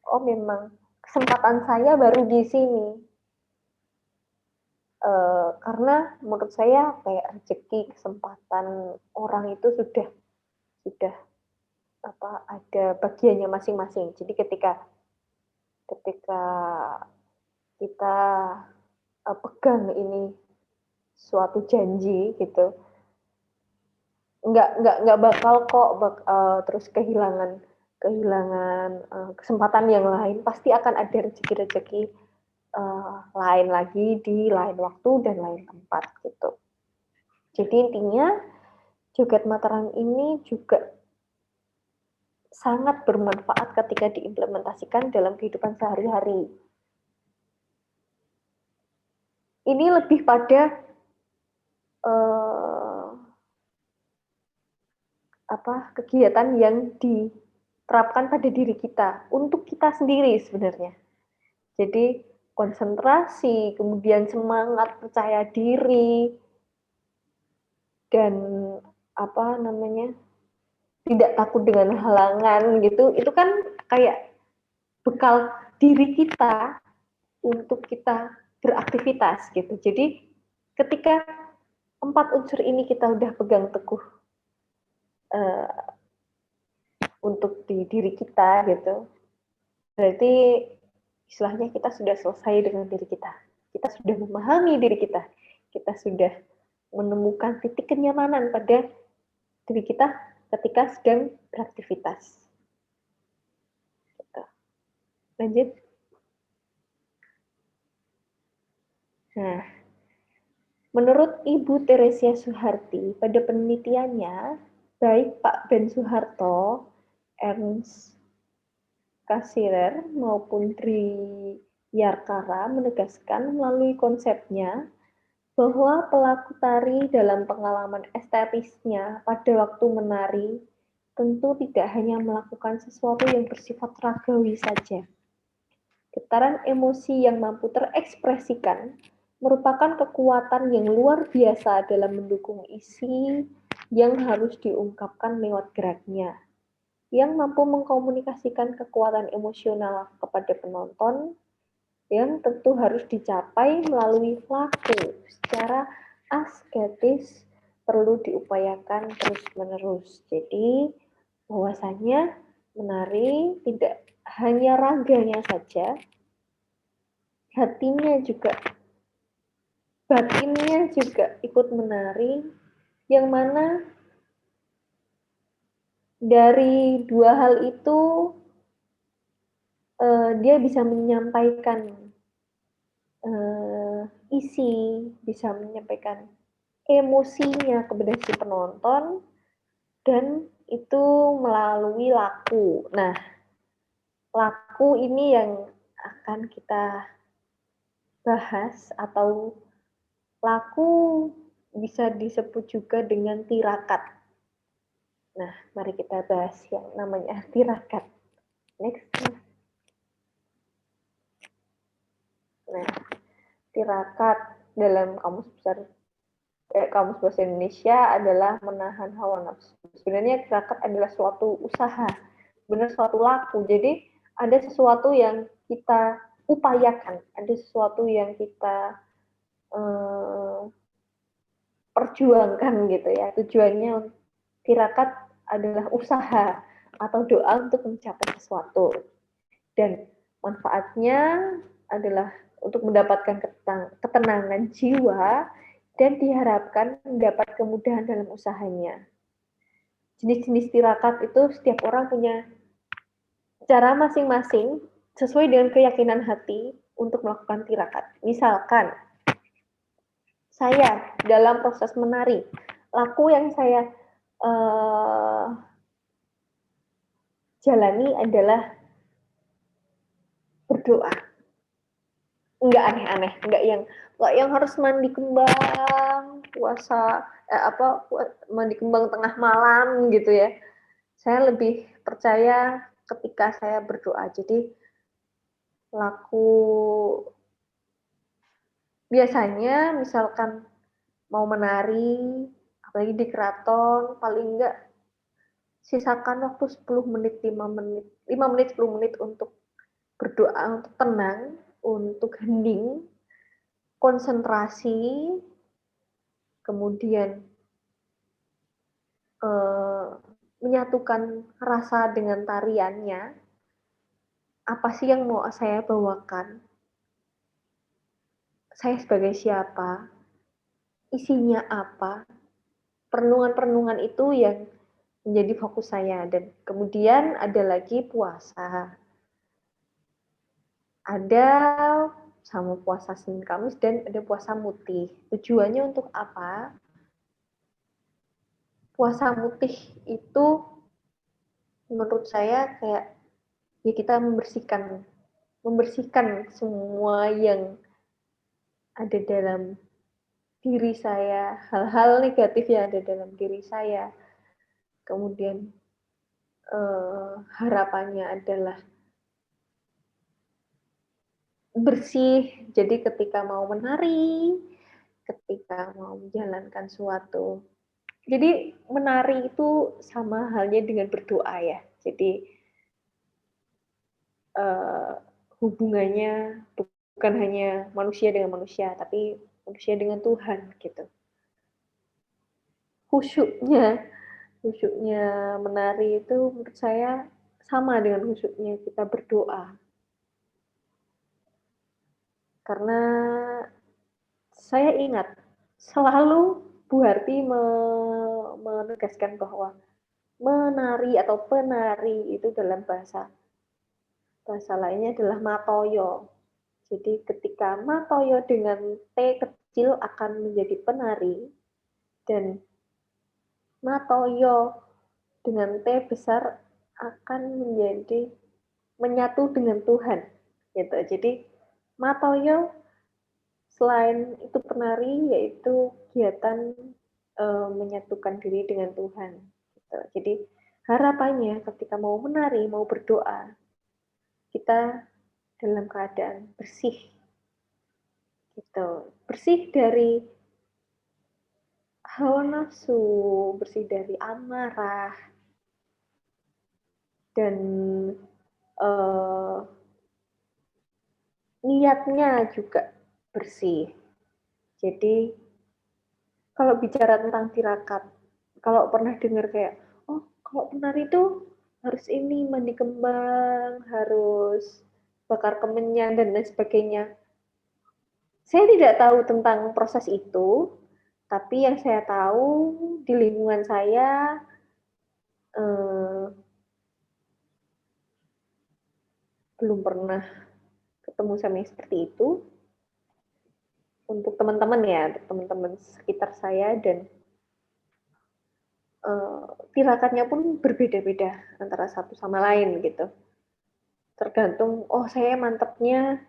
oh memang kesempatan saya baru di sini. Karena menurut saya kayak rezeki, kesempatan orang itu sudah ada bagiannya masing-masing. Jadi ketika kita pegang ini suatu janji gitu, nggak bakal kok terus kehilangan kesempatan yang lain. Pasti akan ada rezeki-rezeki lain lagi di lain waktu dan lain tempat gitu. Jadi intinya Joget Mataram ini juga sangat bermanfaat ketika diimplementasikan dalam kehidupan sehari-hari. Ini lebih pada kegiatan yang diterapkan pada diri kita untuk kita sendiri sebenarnya. Jadi konsentrasi, kemudian semangat, percaya diri, dan tidak takut dengan halangan gitu. Itu kan kayak bekal diri kita untuk kita beraktivitas gitu. Jadi ketika 4 unsur ini kita udah pegang teguh untuk di diri kita gitu, berarti istilahnya kita sudah selesai dengan diri kita. Kita sudah memahami diri kita. Kita sudah menemukan titik kenyamanan pada diri kita ketika sedang beraktivitas. Gitu. Lanjut. Nah, menurut Ibu Teresia Suharti, pada penelitiannya, baik Pak Ben Soeharto, Ernst Cassirer maupun Tri Yarkara menegaskan melalui konsepnya bahwa pelaku tari dalam pengalaman estetisnya pada waktu menari tentu tidak hanya melakukan sesuatu yang bersifat ragawi saja. Getaran emosi yang mampu terekspresikan merupakan kekuatan yang luar biasa dalam mendukung isi yang harus diungkapkan lewat geraknya, yang mampu mengkomunikasikan kekuatan emosional kepada penonton, yang tentu harus dicapai melalui laku secara asketis perlu diupayakan terus-menerus. Jadi, bahwasanya menari tidak hanya raganya saja, hatinya juga, batinnya juga ikut menari, yang mana dari dua hal itu dia bisa menyampaikan isi, bisa menyampaikan emosinya kepada si penonton, dan itu melalui laku. Nah, laku ini yang akan kita bahas, atau laku bisa disebut juga dengan tirakat. Nah, mari kita bahas yang namanya tirakat. Next. Nah, tirakat dalam Kamus Bahasa Indonesia adalah menahan hawa nafsu. Sebenarnya tirakat adalah suatu usaha, benar suatu laku. Jadi ada sesuatu yang kita upayakan, ada sesuatu yang kita perjuangkan gitu ya. Tujuannya tirakat adalah usaha atau doa untuk mencapai sesuatu. Dan manfaatnya adalah untuk mendapatkan ketenangan jiwa dan diharapkan mendapat kemudahan dalam usahanya. Jenis-jenis tirakat itu setiap orang punya cara masing-masing sesuai dengan keyakinan hati untuk melakukan tirakat. Misalkan, saya dalam proses menari, laku yang saya jalani adalah berdoa. Enggak aneh-aneh, enggak yang harus mandi kembang, mandi kembang tengah malam gitu ya. Saya lebih percaya ketika saya berdoa. Jadi laku biasanya misalkan mau menari, apalagi di keraton, paling enggak sisakan waktu 10 menit, 5 menit, 10 menit untuk berdoa, untuk tenang, untuk hening, konsentrasi, kemudian menyatukan rasa dengan tariannya. Apa sih yang mau saya bawakan? Saya sebagai siapa? Isinya apa? Perenungan-perenungan itu yang menjadi fokus saya. Dan kemudian ada lagi puasa. Ada sama puasa Senin Kamis dan ada puasa mutih. Tujuannya untuk apa? Puasa mutih itu menurut saya kayak ya kita membersihkan semua yang ada dalam diri saya, hal-hal negatif yang ada dalam diri saya. Kemudian harapannya adalah bersih. Jadi ketika mau menari, ketika mau menjalankan suatu. Jadi menari itu sama halnya dengan berdoa ya. Jadi hubungannya bukan hanya manusia dengan manusia, tapi manusia dengan Tuhan gitu. Khusyuknya menari itu menurut saya sama dengan khusyuknya kita berdoa. Karena saya ingat selalu Bu Harti menegaskan bahwa menari atau penari itu dalam bahasa lainnya adalah matoyo. Jadi ketika matoyo dengan T kecil akan menjadi penari dan matoyo dengan T besar akan menjadi menyatu dengan Tuhan. Gitu. Jadi matoyo selain itu penari yaitu kegiatan menyatukan diri dengan Tuhan. Gitu. Jadi harapannya ketika mau menari, mau berdoa, kita dalam keadaan bersih. Gitu. Bersih dari hawa nafsu, bersih dari amarah, dan niatnya juga bersih. Jadi kalau bicara tentang tirakat, kalau pernah dengar kayak, oh kalau penari itu harus ini mandi kembang, harus bakar kemenyan dan lain sebagainya. Saya tidak tahu tentang proses itu, tapi yang saya tahu di lingkungan saya belum pernah ketemu sama yang seperti itu. Untuk teman-teman ya, untuk teman-teman sekitar saya dan tirakatnya pun berbeda-beda antara satu sama lain gitu. Tergantung, oh saya mantepnya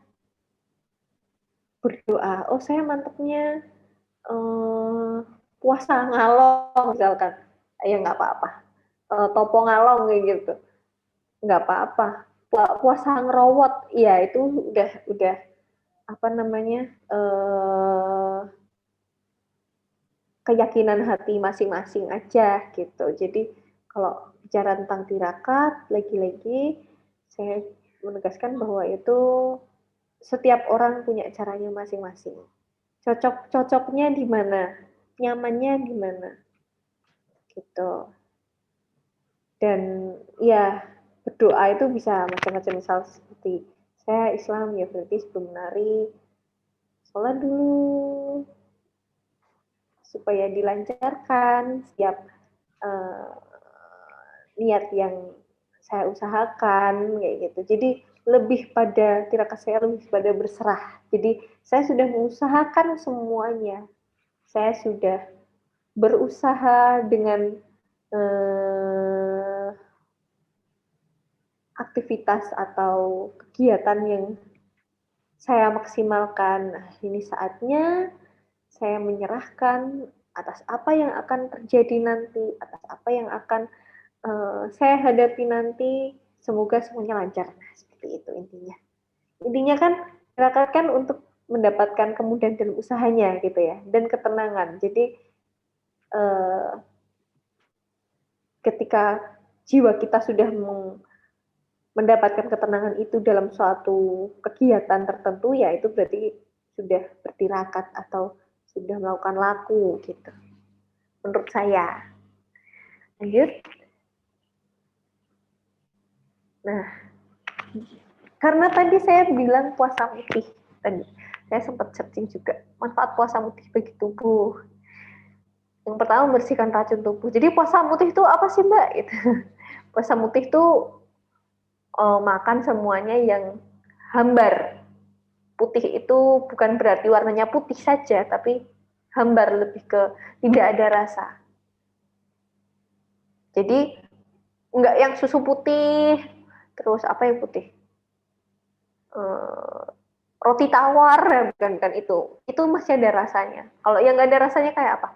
berdoa, oh saya mantepnya puasa ngalong misalkan, ya nggak apa-apa. Topo ngalong kayak gitu, nggak apa-apa. Puasa ngerowot, ya itu udah apa namanya keyakinan hati masing-masing aja gitu. Jadi kalau bicara tentang tirakat, lagi-lagi saya menegaskan bahwa itu setiap orang punya caranya masing-masing. Cocoknya di mana, nyamannya di mana, gitu. Dan ya berdoa itu bisa macam-macam, misal seperti saya Islam ya berarti sebelum menari sholat dulu supaya dilancarkan setiap niat yang saya usahakan kayak gitu. Jadi lebih pada tirakat saya lebih pada berserah. Jadi saya sudah mengusahakan semuanya. Saya sudah berusaha dengan aktivitas atau kegiatan yang saya maksimalkan. Nah, ini saatnya saya menyerahkan atas apa yang akan terjadi nanti, atas apa yang akan saya hadapi nanti, semoga semuanya lancar. Nah, seperti itu intinya. Intinya kan tirakat kan untuk mendapatkan kemudahan dalam usahanya gitu ya, dan ketenangan. Jadi ketika jiwa kita sudah mendapatkan ketenangan itu dalam suatu kegiatan tertentu, ya itu berarti sudah bertirakat atau sudah melakukan laku gitu. Menurut saya. Lanjut. Nah, karena tadi saya bilang puasa mutih tadi, saya sempat searching juga manfaat puasa mutih bagi tubuh. Yang pertama membersihkan racun tubuh. Jadi puasa mutih itu apa sih Mbak? Gitu. Puasa mutih itu makan semuanya yang hambar, putih itu bukan berarti warnanya putih saja, tapi hambar, lebih ke tidak ada rasa. Jadi enggak yang susu putih, terus apa yang putih? Roti tawar, bukan itu masih ada rasanya. Kalau yang nggak ada rasanya kayak apa?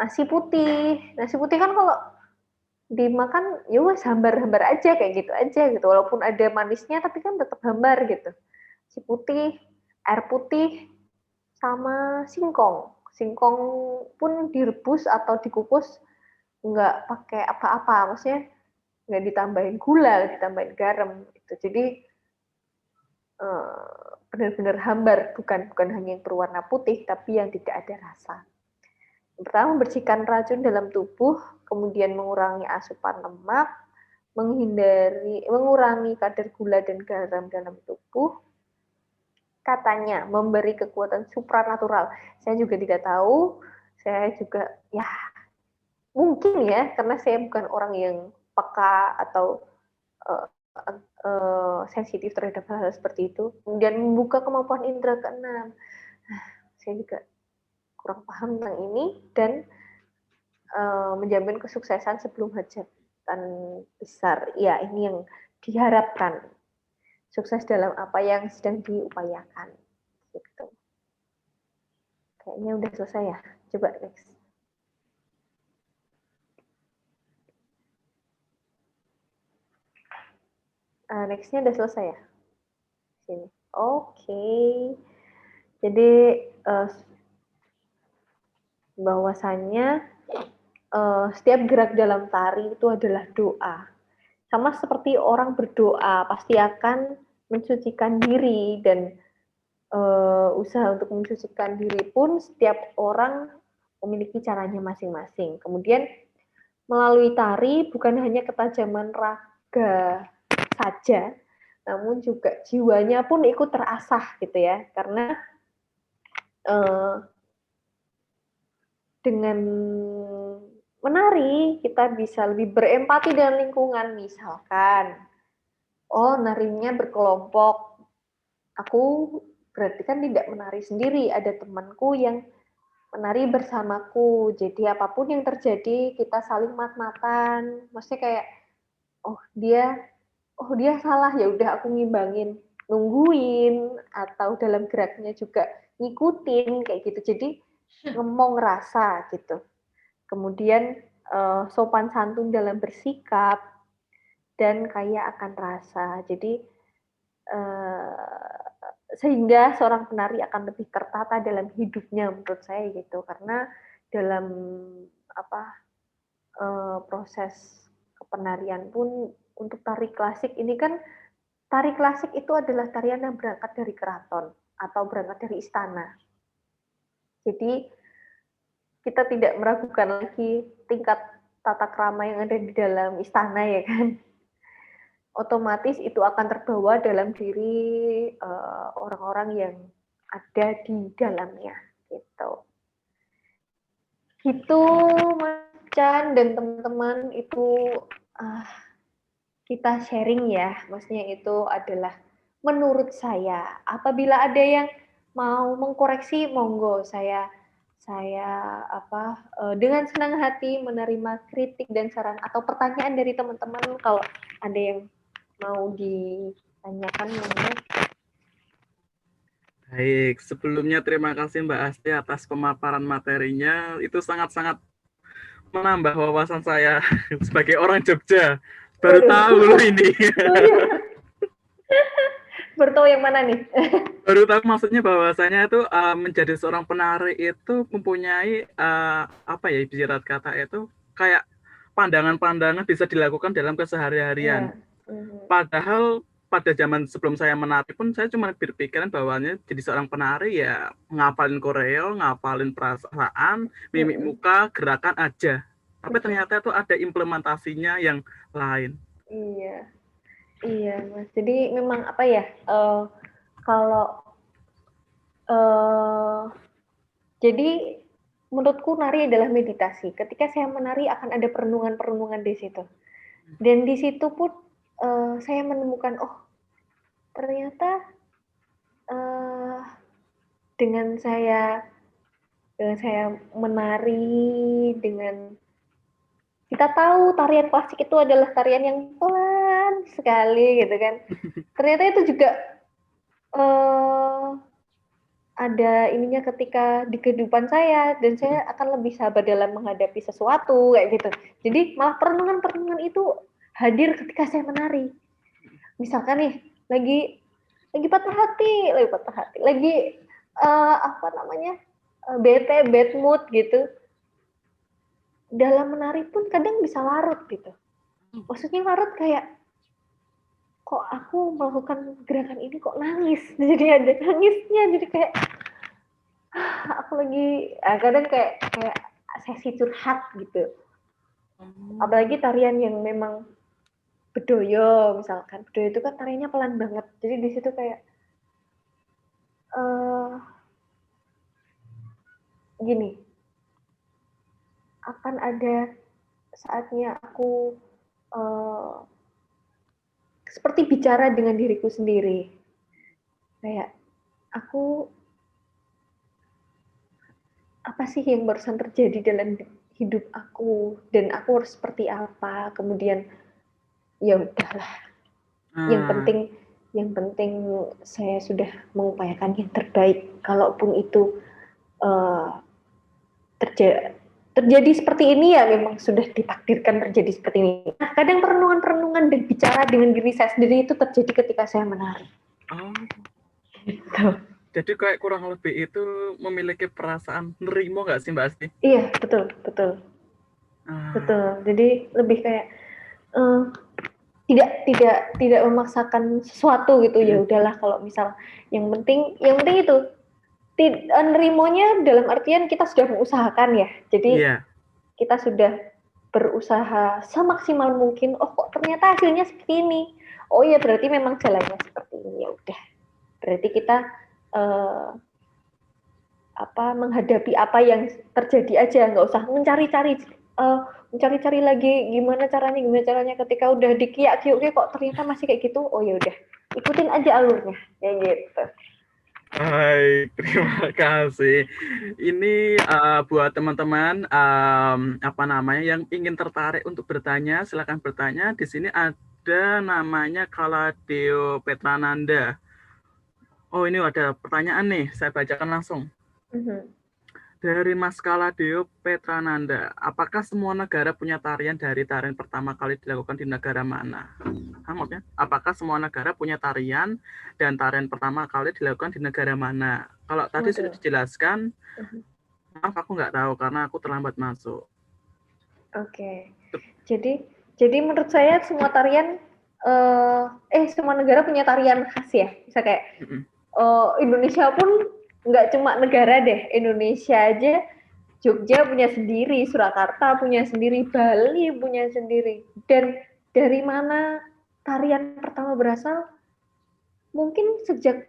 Nasi putih kan kalau dimakan ya wes hambar-hambar aja kayak gitu aja gitu, walaupun ada manisnya tapi kan tetap hambar gitu. Nasi putih, air putih, sama singkong pun direbus atau dikukus nggak pakai apa-apa, maksudnya nggak ditambahin gula, ditambahin garam gitu. Jadi benar-benar hambar, bukan hanya yang berwarna putih, tapi yang tidak ada rasa. Yang pertama, membersihkan racun dalam tubuh, kemudian mengurangi asupan lemak, mengurangi kadar gula dan garam dalam tubuh. Katanya memberi kekuatan supranatural. Saya juga tidak tahu, saya juga ya mungkin ya, karena saya bukan orang yang peka atau sensitif terhadap hal-hal seperti itu. Kemudian membuka kemampuan indera keenam. Saya juga kurang paham tentang ini, dan menjamin kesuksesan sebelum hajatan besar. Ya, ini yang diharapkan. Sukses dalam apa yang sedang diupayakan. Gitu. Kayaknya udah selesai ya. Coba next. Nextnya udah selesai ya? Sini. Oke. Jadi bahwasannya setiap gerak dalam tari itu adalah doa. Sama seperti orang berdoa pasti akan mensucikan diri, dan usaha untuk mensucikan diri pun setiap orang memiliki caranya masing-masing. Kemudian melalui tari bukan hanya ketajaman raga saja, namun juga jiwanya pun ikut terasah gitu ya, karena dengan menari kita bisa lebih berempati dengan lingkungan. Misalkan, oh narinya berkelompok, aku berarti kan tidak menari sendiri, ada temanku yang menari bersamaku, jadi apapun yang terjadi kita saling mat-matan, maksudnya kayak oh dia salah, ya udah aku ngimbangin, nungguin, atau dalam geraknya juga ngikutin kayak gitu. Jadi ngemong rasa gitu. Kemudian sopan santun dalam bersikap, dan kaya akan rasa. Jadi sehingga seorang penari akan lebih tertata dalam hidupnya menurut saya gitu. Karena dalam proses kepenarian pun untuk tari klasik ini kan, tari klasik itu adalah tarian yang berangkat dari keraton atau berangkat dari istana. Jadi kita tidak meragukan lagi tingkat tata krama yang ada di dalam istana ya kan. Otomatis itu akan terbawa dalam diri orang-orang yang ada di dalamnya gitu. Gitu Mas Chan dan teman-teman, itu kita sharing ya, maksudnya itu adalah menurut saya. Apabila ada yang mau mengkoreksi, monggo, saya dengan senang hati menerima kritik dan saran atau pertanyaan dari teman-teman. Kalau ada yang mau ditanyakan, monggo. Baik, sebelumnya terima kasih Mbak Asti atas pemaparan materinya. Itu sangat-sangat menambah wawasan saya sebagai orang Jogja. Baru tahu loh ini. Baru tahu yang mana nih? Baru tahu maksudnya bahwasanya itu menjadi seorang penari itu mempunyai apa ya, ibarat kata itu kayak pandangan-pandangan bisa dilakukan dalam keseharian. Padahal pada zaman sebelum saya menari pun saya cuma berpikiran bahwanya jadi seorang penari ya ngapalin koreo, ngapalin perasaan, mimik muka, gerakan aja. Tapi ternyata itu ada implementasinya yang lain. Iya Mas. Jadi memang apa ya, kalau jadi menurutku nari adalah meditasi. Ketika saya menari akan ada perenungan-perenungan di situ. Dan di situ pun saya menemukan, oh ternyata dengan saya menari, dengan kita tahu tarian klasik itu adalah tarian yang pelan sekali gitu kan. Ternyata itu juga ada ininya ketika di kehidupan saya, dan saya akan lebih sabar dalam menghadapi sesuatu kayak gitu. Jadi malah perenungan-perenungan itu hadir ketika saya menari. Misalkan nih lagi patah hati, lagi apa namanya, bete, bad mood gitu. Dalam menari pun kadang bisa larut gitu. Maksudnya larut kayak, kok aku melakukan gerakan ini kok nangis. Jadi ada nangisnya, jadi kayak aku lagi kadang kayak sesi curhat gitu. Apalagi tarian yang memang bedoyo misalkan. Bedoyo itu kan tariannya pelan banget. Jadi di situ kayak gini, akan ada saatnya aku seperti bicara dengan diriku sendiri. Kayak aku, apa sih yang barusan terjadi dalam hidup aku, dan aku harus seperti apa. Kemudian ya udahlah, yang penting saya sudah mengupayakan yang terbaik, kalaupun itu terjadi seperti ini, ya memang sudah ditakdirkan terjadi seperti ini. Nah, kadang perenungan-perenungan dan bicara dengan diri saya sendiri itu terjadi ketika saya menari. Gitu. Jadi kayak kurang lebih itu memiliki perasaan nerimo nggak sih Mbak Asti? Iya, betul. Jadi lebih kayak tidak memaksakan sesuatu gitu. Ya udahlah, kalau misal yang penting itu nerimonya dalam artian kita sudah mengusahakan ya. Jadi kita sudah berusaha semaksimal mungkin. Oh, kok ternyata hasilnya seperti ini. Oh ya, berarti memang jalannya seperti ini. Ya udah. Berarti kita menghadapi apa yang terjadi aja, nggak usah mencari-cari lagi gimana caranya ketika udah dikiak-kiuk kok ternyata masih kayak gitu. Oh ya udah, ikutin aja alurnya kayak gitu. Hai, terima kasih. Ini buat teman-teman yang ingin tertarik untuk bertanya, silakan bertanya. Di sini ada namanya Kaladeo Petrananda. Oh, ini ada pertanyaan nih, saya bacakan langsung. Dari Mas Kaladeo Petrananda, apakah semua negara punya tarian dari tarian pertama kali dilakukan di negara mana? Maksudnya, apakah semua negara punya tarian dan tarian pertama kali dilakukan di negara mana? Kalau tadi sudah dijelaskan, maaf aku nggak tahu karena aku terlambat masuk. Oke. Jadi menurut saya semua tarian, semua negara punya tarian khas ya. Bisa kayak Indonesia pun nggak cuma negara deh, Indonesia aja, Jogja punya sendiri, Surakarta punya sendiri, Bali punya sendiri. Dan dari mana tarian pertama berasal? Mungkin sejak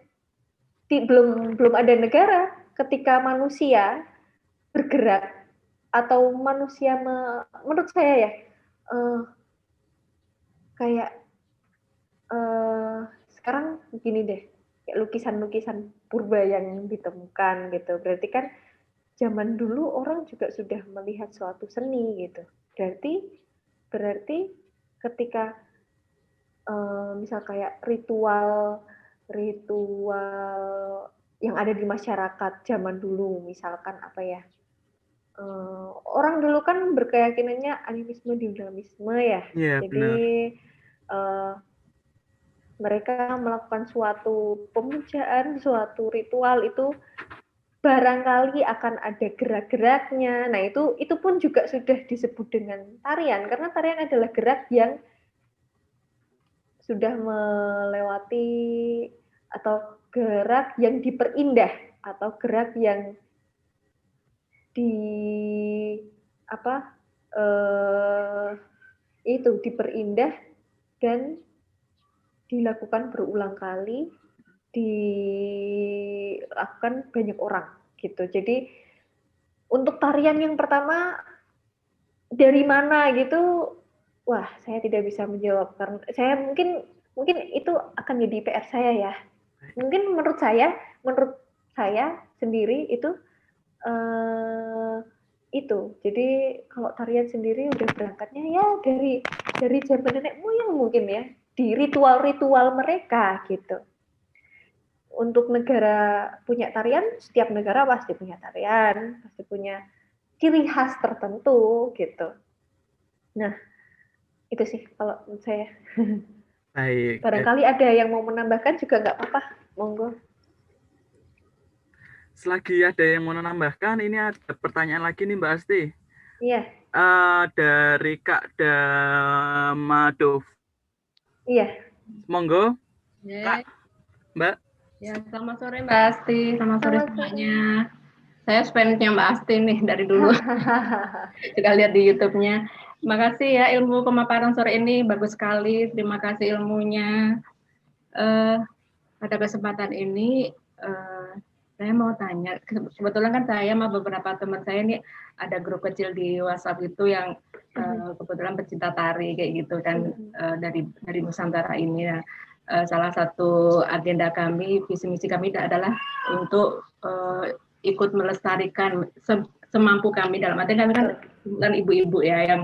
belum ada negara, ketika manusia bergerak atau manusia menurut saya ya, kayak sekarang gini deh, kayak lukisan-lukisan purba yang ditemukan gitu. Berarti kan zaman dulu orang juga sudah melihat suatu seni gitu. Berarti ketika misal kayak ritual yang ada di masyarakat zaman dulu, misalkan apa ya, orang dulu kan berkeyakinannya animisme dinamisme ya. Jadi mereka melakukan suatu pemujaan, suatu ritual itu barangkali akan ada gerak-geraknya. Nah, itu pun juga sudah disebut dengan tarian, karena tarian adalah gerak yang sudah melewati atau gerak yang diperindah atau gerak yang diperindah dan dilakukan berulang kali, dilakukan banyak orang gitu. Jadi untuk tarian yang pertama dari mana gitu, wah saya tidak bisa menjawab karena saya mungkin itu akan jadi PR saya ya. Mungkin menurut saya sendiri itu. Jadi kalau tarian sendiri udah berangkatnya ya dari zaman nenek moyang mungkin ya, di ritual-ritual mereka gitu. Untuk negara punya tarian, setiap negara pasti punya tarian, pasti punya ciri khas tertentu gitu. Nah, itu sih kalau menurut saya. Baik. Barangkali ada yang mau menambahkan juga nggak apa-apa, monggo. Selagi ada yang mau menambahkan, ini ada pertanyaan lagi nih Mbak Asti. Iya. Dari Kak Damadov. Iya. Monggo, Kak, Mbak. Ya, selamat sore Mbak Asti, selamat sore semuanya. Saya fansnya Mbak Asti nih dari dulu. Juga lihat di YouTube-nya. Terima kasih ya ilmu pemaparan sore ini, bagus sekali. Terima kasih ilmunya. Pada kesempatan ini, saya mau tanya, kebetulan kan saya sama beberapa teman saya ini ada grup kecil di WhatsApp itu yang kebetulan pecinta tari kayak gitu kan, dari Nusantara ini. Nah, salah satu agenda kami, visi misi kami adalah untuk ikut melestarikan semampu kami, dalam arti kami kan ibu-ibu ya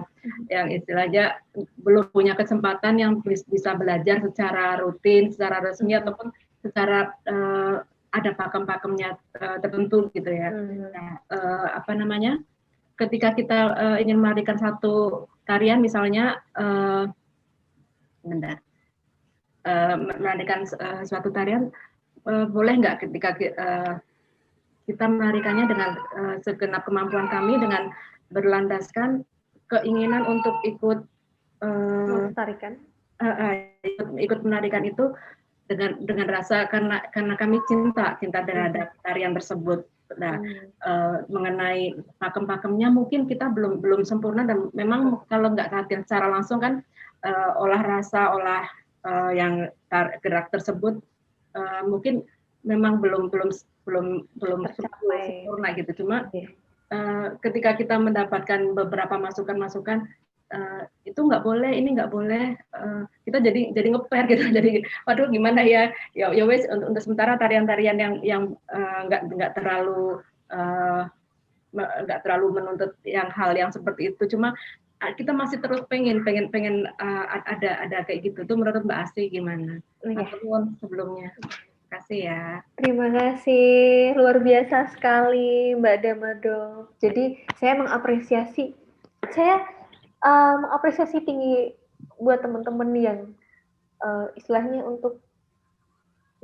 yang istilahnya belum punya kesempatan yang bisa belajar secara rutin, secara resmi ataupun secara ada pakem-pakemnya tertentu gitu ya. Nah, ketika kita ingin melarikan satu tarian misalnya melarikan suatu tarian, boleh nggak ketika kita melarikannya dengan segenap kemampuan kami dengan berlandaskan keinginan untuk ikut melestarikan, ikut menarikan itu dengan rasa karena kami cinta terhadap tarian tersebut. Nah, mengenai pakem-pakemnya mungkin kita belum sempurna, dan memang kalau nggak latihan secara langsung kan olah rasa, yang gerak tersebut mungkin memang belum sempurna gitu. Cuma ketika kita mendapatkan beberapa masukan-masukan, itu nggak boleh, ini nggak boleh, kita jadi ngeper gitu, jadi waduh gimana ya wes, untuk sementara tarian-tarian yang nggak terlalu menuntut hal yang seperti itu, cuma kita masih terus pengen ada kayak gitu. Tuh menurut Mbak Asti gimana? Sebelumnya, terima kasih ya. Terima kasih, luar biasa sekali Mbak Damado. Jadi saya mengapresiasi tinggi buat teman-teman yang istilahnya untuk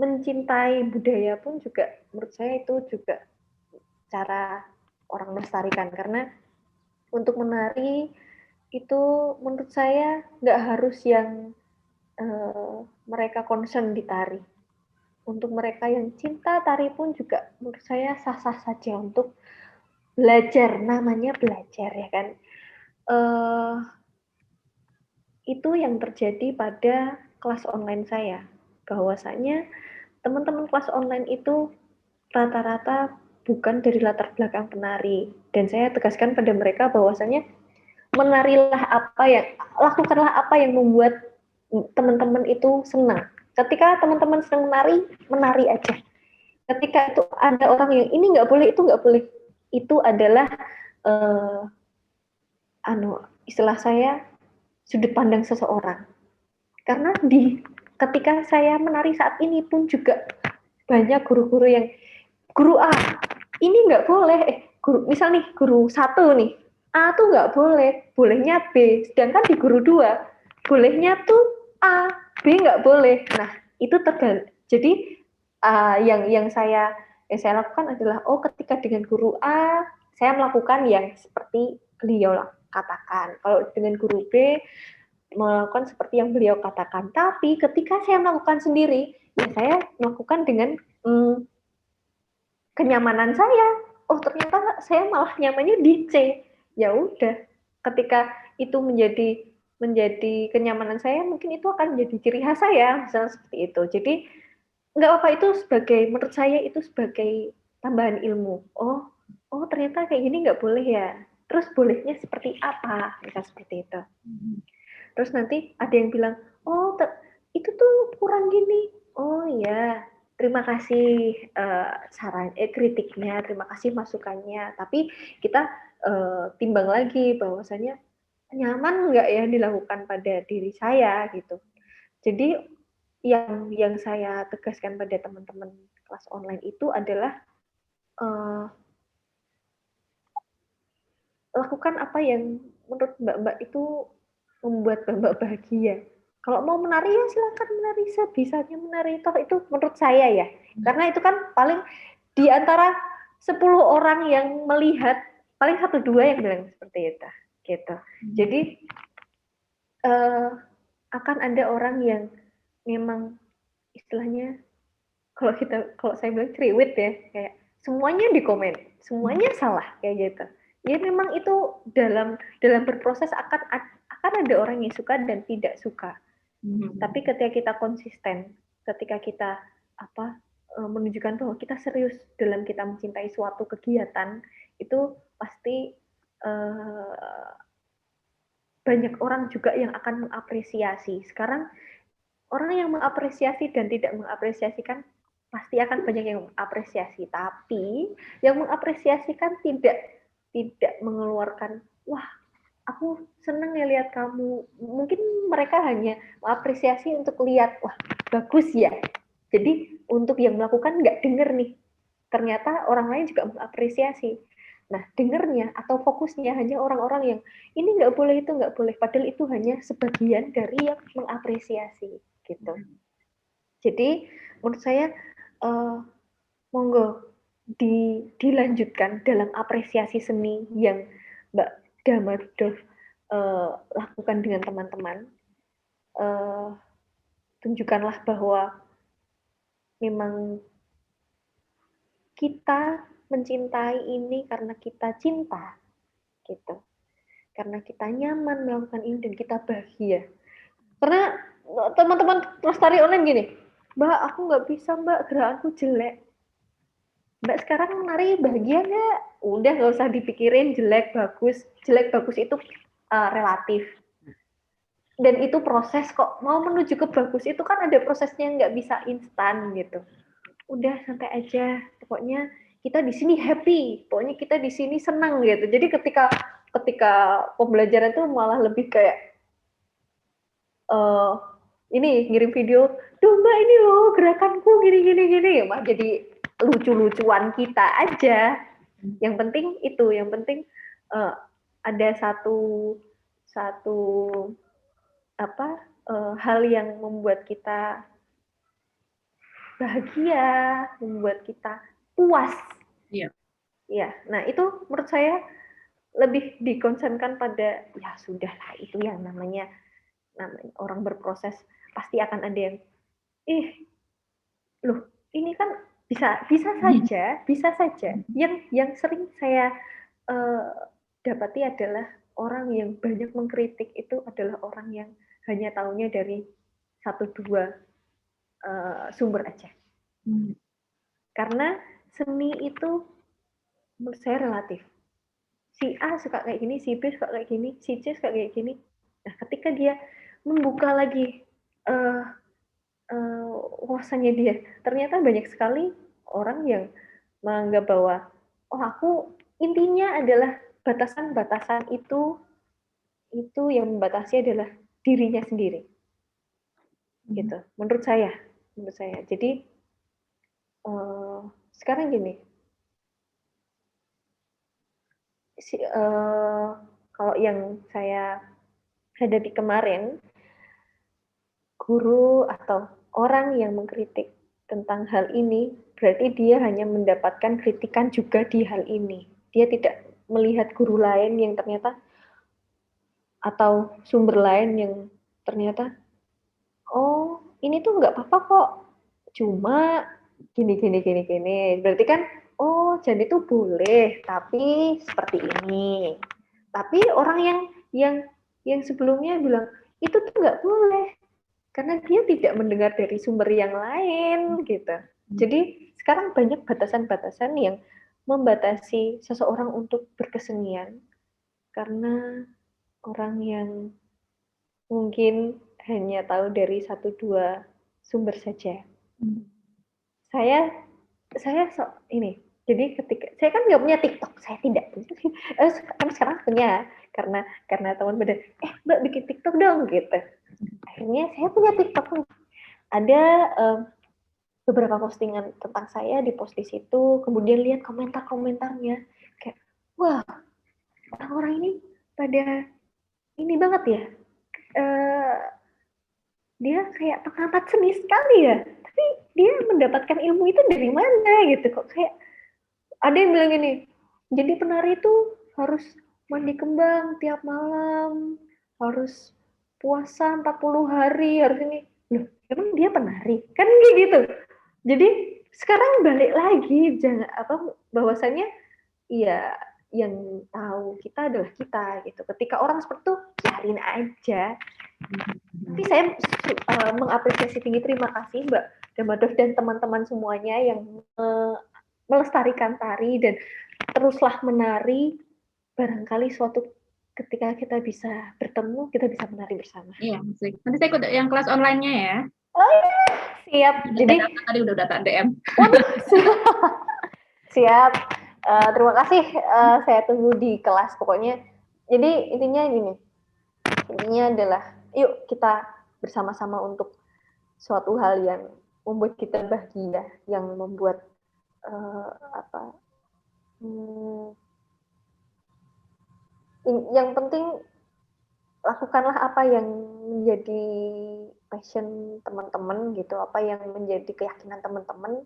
mencintai budaya pun juga, menurut saya itu juga cara orang melestarikan, karena untuk menari itu menurut saya nggak harus yang mereka concern di tari. Untuk mereka yang cinta tari pun juga menurut saya sah-sah saja untuk belajar, namanya belajar ya kan. Itu yang terjadi pada kelas online saya, bahwasanya teman-teman kelas online itu rata-rata bukan dari latar belakang penari, dan saya tegaskan pada mereka bahwasanya lakukanlah apa yang membuat teman-teman itu senang. Ketika teman-teman senang menari aja. Ketika itu ada orang yang ini nggak boleh, itu nggak boleh, itu adalah istilah saya sudut pandang seseorang. Karena ketika saya menari saat ini pun juga banyak guru-guru yang guru A ini nggak boleh, misal nih guru 1 nih, A tuh nggak boleh, bolehnya B. Sedangkan di guru 2 bolehnya tuh A, B nggak boleh. Nah itu tergantung. Jadi yang saya lakukan adalah, ketika dengan guru A saya melakukan yang seperti beliau katakan. Kalau dengan guru B melakukan seperti yang beliau katakan. Tapi ketika saya melakukan sendiri, ya saya melakukan dengan kenyamanan saya. Ternyata saya malah nyamannya di C. Ya udah, ketika itu menjadi kenyamanan saya, mungkin itu akan menjadi ciri khas saya, misalnya seperti itu. Jadi nggak apa, itu menurut saya itu sebagai tambahan ilmu. Oh ternyata kayak gini nggak boleh ya. Terus bolehnya seperti apa? Misal seperti itu. Terus nanti ada yang bilang, itu tuh kurang gini. Oh iya, terima kasih kritiknya, terima kasih masukannya. Tapi kita timbang lagi bahwasanya nyaman nggak ya dilakukan pada diri saya gitu. Jadi yang saya tegaskan pada teman-teman kelas online itu adalah lakukan apa yang menurut Mbak-Mbak itu membuat Mbak bahagia. Kalau mau menari ya silakan menari, sebisanya menari, toh itu menurut saya ya. Karena itu kan paling di antara 10 orang yang melihat, paling 1-2 yang bilang seperti itu. Gitu. Jadi akan ada orang yang memang istilahnya kalau saya bilang cerewet ya, kayak semuanya di komen, semuanya salah kayak gitu. Ya memang itu dalam berproses akan ada orang yang suka dan tidak suka. Tapi ketika kita konsisten, ketika kita menunjukkan bahwa kita serius dalam kita mencintai suatu kegiatan, itu pasti banyak orang juga yang akan mengapresiasi. Sekarang orang yang mengapresiasi dan tidak mengapresiasikan pasti akan banyak yang mengapresiasi, tapi yang mengapresiasikan tidak mengeluarkan, wah aku seneng ya lihat kamu. Mungkin mereka hanya mengapresiasi untuk lihat, wah bagus ya. Jadi untuk yang melakukan nggak denger nih, ternyata orang lain juga mengapresiasi. Nah dengernya atau fokusnya hanya orang-orang yang ini nggak boleh, itu nggak boleh, padahal itu hanya sebagian dari yang mengapresiasi gitu. Jadi menurut saya monggo dilanjutkan dalam apresiasi seni yang Mbak Damardov lakukan dengan teman-teman. Tunjukkanlah bahwa memang kita mencintai ini karena kita cinta, gitu. Karena kita nyaman melakukan ini dan kita bahagia. Karena teman-teman lestari online gini, Mbak aku nggak bisa Mbak, gerakanku jelek. Mbak sekarang menari bahagia nggak? Udah nggak usah dipikirin jelek bagus itu relatif. Dan itu proses kok. Mau menuju ke bagus itu kan ada prosesnya, nggak bisa instan gitu. Udah santai aja. Pokoknya kita di sini happy. Pokoknya kita di sini senang gitu. Jadi ketika pembelajaran itu malah lebih kayak ini ngirim video, duh Mbak ini loh gerakanku gini. Mah jadi lucu-lucuan kita aja. Yang penting itu, yang penting ada satu hal yang membuat kita bahagia, membuat kita puas. Iya. Ya, nah itu menurut saya lebih dikonsenkan pada ya sudahlah, itu yang namanya orang berproses pasti akan ada yang loh ini kan bisa saja. Yang sering saya dapati adalah orang yang banyak mengkritik itu adalah orang yang hanya tahunya dari 1-2 sumber aja. Karena seni itu menurut saya relatif. Si A suka kayak gini, si B suka kayak gini, si C suka kayak gini. Nah, ketika dia membuka lagi wawasannya dia, ternyata banyak sekali orang yang menganggap bahwa aku intinya adalah batasan-batasan itu yang membatasi adalah dirinya sendiri. Gitu. Menurut saya. Jadi sekarang gini. Kalau yang saya hadapi kemarin, guru atau orang yang mengkritik tentang hal ini, berarti dia hanya mendapatkan kritikan juga di hal ini. Dia tidak melihat guru lain yang ternyata atau sumber lain yang ternyata, oh ini tuh nggak apa-apa kok, cuma gini. Berarti kan, oh jadi itu boleh, tapi seperti ini. Tapi orang yang sebelumnya bilang itu tuh nggak boleh, karena dia tidak mendengar dari sumber yang lain gitu. Jadi sekarang banyak batasan-batasan yang membatasi seseorang untuk berkesenian karena orang yang mungkin hanya tahu dari 1-2 sumber saja. saya ini. Jadi ketika saya kan nggak punya TikTok, saya tidak. Kan sekarang punya karena teman beda. Mbak bikin TikTok dong gitu. Akhirnya saya punya TikTok. Ada beberapa postingan tentang saya di post di situ. Kemudian lihat komentarnya. Kayak wah, orang-orang ini pada ini banget ya. Dia kayak pengamat seni sekali ya. Tapi dia mendapatkan ilmu itu dari mana gitu kok, kayak ada yang bilang gini, jadi penari itu harus mandi kembang tiap malam, harus puasa 40 hari, harus ini. Loh, emang dia penari? Kan kayak gitu. Jadi sekarang balik lagi, jangan bahwasanya iya, yang tahu kita adalah kita gitu. Ketika orang seperti itu, biarin aja. Tapi saya mengapresiasi tinggi, terima kasih Mbak Damadov dan teman-teman semuanya yang melestarikan tari dan teruslah menari. Barangkali suatu ketika kita bisa bertemu, kita bisa menari bersama. Iya, sih. Nanti saya ikut yang kelas online-nya ya. Oh iya, siap. Jadi tadi udah data DM. Waduh, siap. Terima kasih. Saya tunggu di kelas pokoknya. Jadi intinya gini. Intinya adalah yuk kita bersama-sama untuk suatu hal yang membuat kita bahagia, yang membuat yang penting lakukanlah apa yang menjadi passion teman-teman gitu, apa yang menjadi keyakinan teman-teman.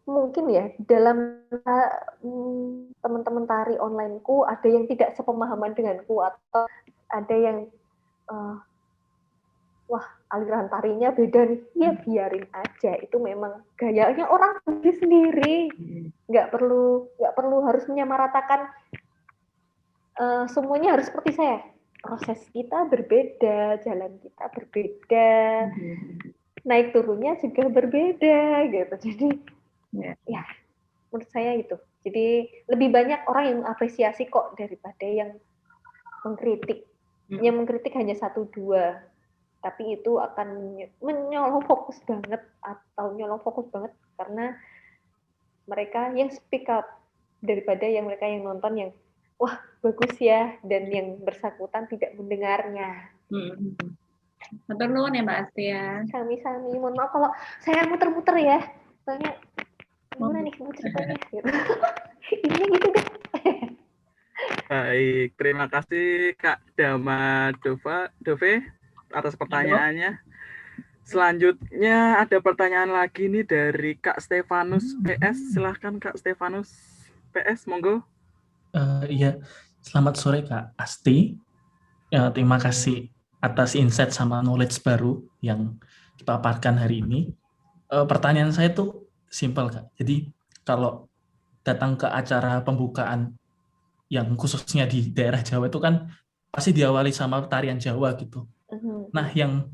Mungkin ya dalam teman-teman tari onlineku ada yang tidak sepemahaman denganku, atau ada yang wah aliran tarinya beda nih, ya biarin aja, itu memang gayanya orang sendiri, nggak perlu harus menyamaratakan semuanya harus seperti saya. Proses kita berbeda, jalan kita berbeda, naik turunnya juga berbeda gitu. Jadi ya menurut saya gitu. Jadi lebih banyak orang yang mengapresiasi kok daripada yang mengkritik. Yang mengkritik hanya 1-2, tapi itu akan menyolong fokus banget karena mereka yang speak up daripada yang mereka yang nonton yang wah bagus ya, dan yang bersangkutan tidak mendengarnya. Matur nuwun ya Mbak Asti ya. Sami-sami, mohon maaf kalau saya muter-muter ya, soalnya gimana nih ceritanya gitu. Ini gitu deh. Baik, terima kasih Kak Dove atas pertanyaannya. Selanjutnya ada pertanyaan lagi nih dari Kak Stefanus PS. Silahkan Kak Stefanus PS, monggo. Iya, selamat sore Kak Asti. Terima kasih atas insight sama knowledge baru yang dipaparkan hari ini. Pertanyaan saya tuh simpel Kak. Jadi kalau datang ke acara pembukaan yang khususnya di daerah Jawa itu kan pasti diawali sama tarian Jawa gitu. Nah, yang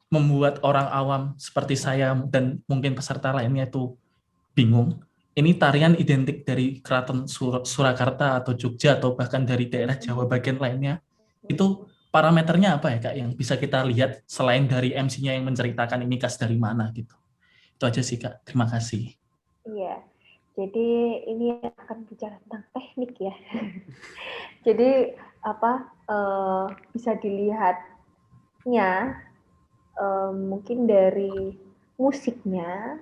membuat orang awam seperti saya dan mungkin peserta lainnya itu bingung, ini tarian identik dari Keraton Surakarta atau Jogja atau bahkan dari daerah Jawa bagian lainnya, itu parameternya apa ya Kak yang bisa kita lihat selain dari MC-nya yang menceritakan ini khas dari mana gitu. Itu aja sih Kak, terima kasih. Iya, jadi ini akan bicara tentang teknik ya. Jadi bisa dilihatnya mungkin dari musiknya,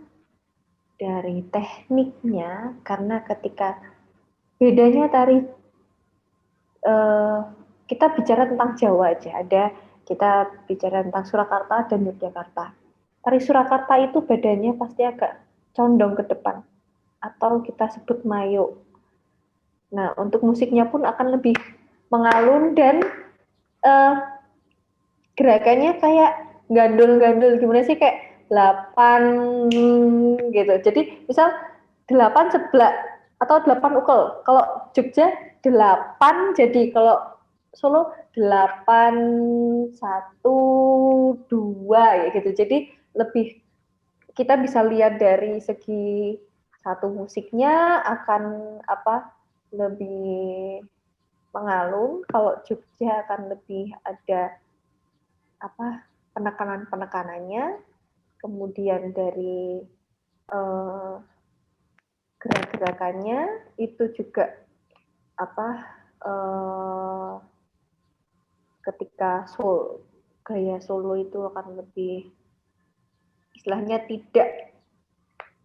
dari tekniknya, karena ketika bedanya tari kita bicara tentang Jawa aja, kita bicara tentang Surakarta dan Yogyakarta. Tari Surakarta itu badannya pasti agak condong ke depan, atau kita sebut mayo. Nah, untuk musiknya pun akan lebih mengalun dan gerakannya kayak gandul-gandul, gimana sih, kayak 8 gitu. Jadi misal 8 seblak atau 8 ukel. Kalau Jogja 8, jadi kalau Solo 8 1 2 ya gitu. Jadi lebih kita bisa lihat dari segi satu musiknya akan lebih mengalun. Kalau Jogja akan lebih ada penekanan-penekanannya. kemudian dari gerak-gerakannya itu juga ketika gaya solo itu akan lebih istilahnya tidak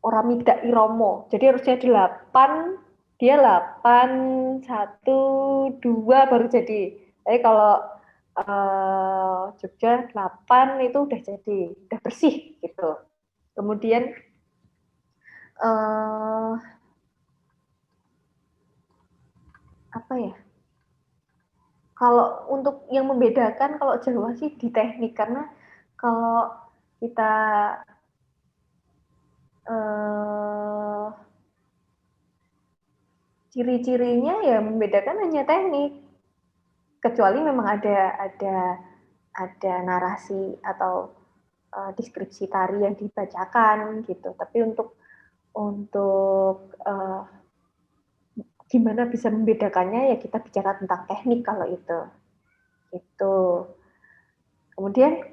oramida iromo. Jadi harusnya 8, dia 8, 1, 2 baru jadi. Tapi kalau Jogja 8 itu udah jadi, udah bersih gitu. Kemudian apa ya? Kalau untuk yang membedakan kalau Jawa sih di teknik, karena kalau kita ciri-cirinya ya membedakan hanya teknik, kecuali memang ada narasi atau deskripsi tari yang dibacakan gitu. Tapi untuk gimana bisa membedakannya ya kita bicara tentang teknik kalau itu. Kemudian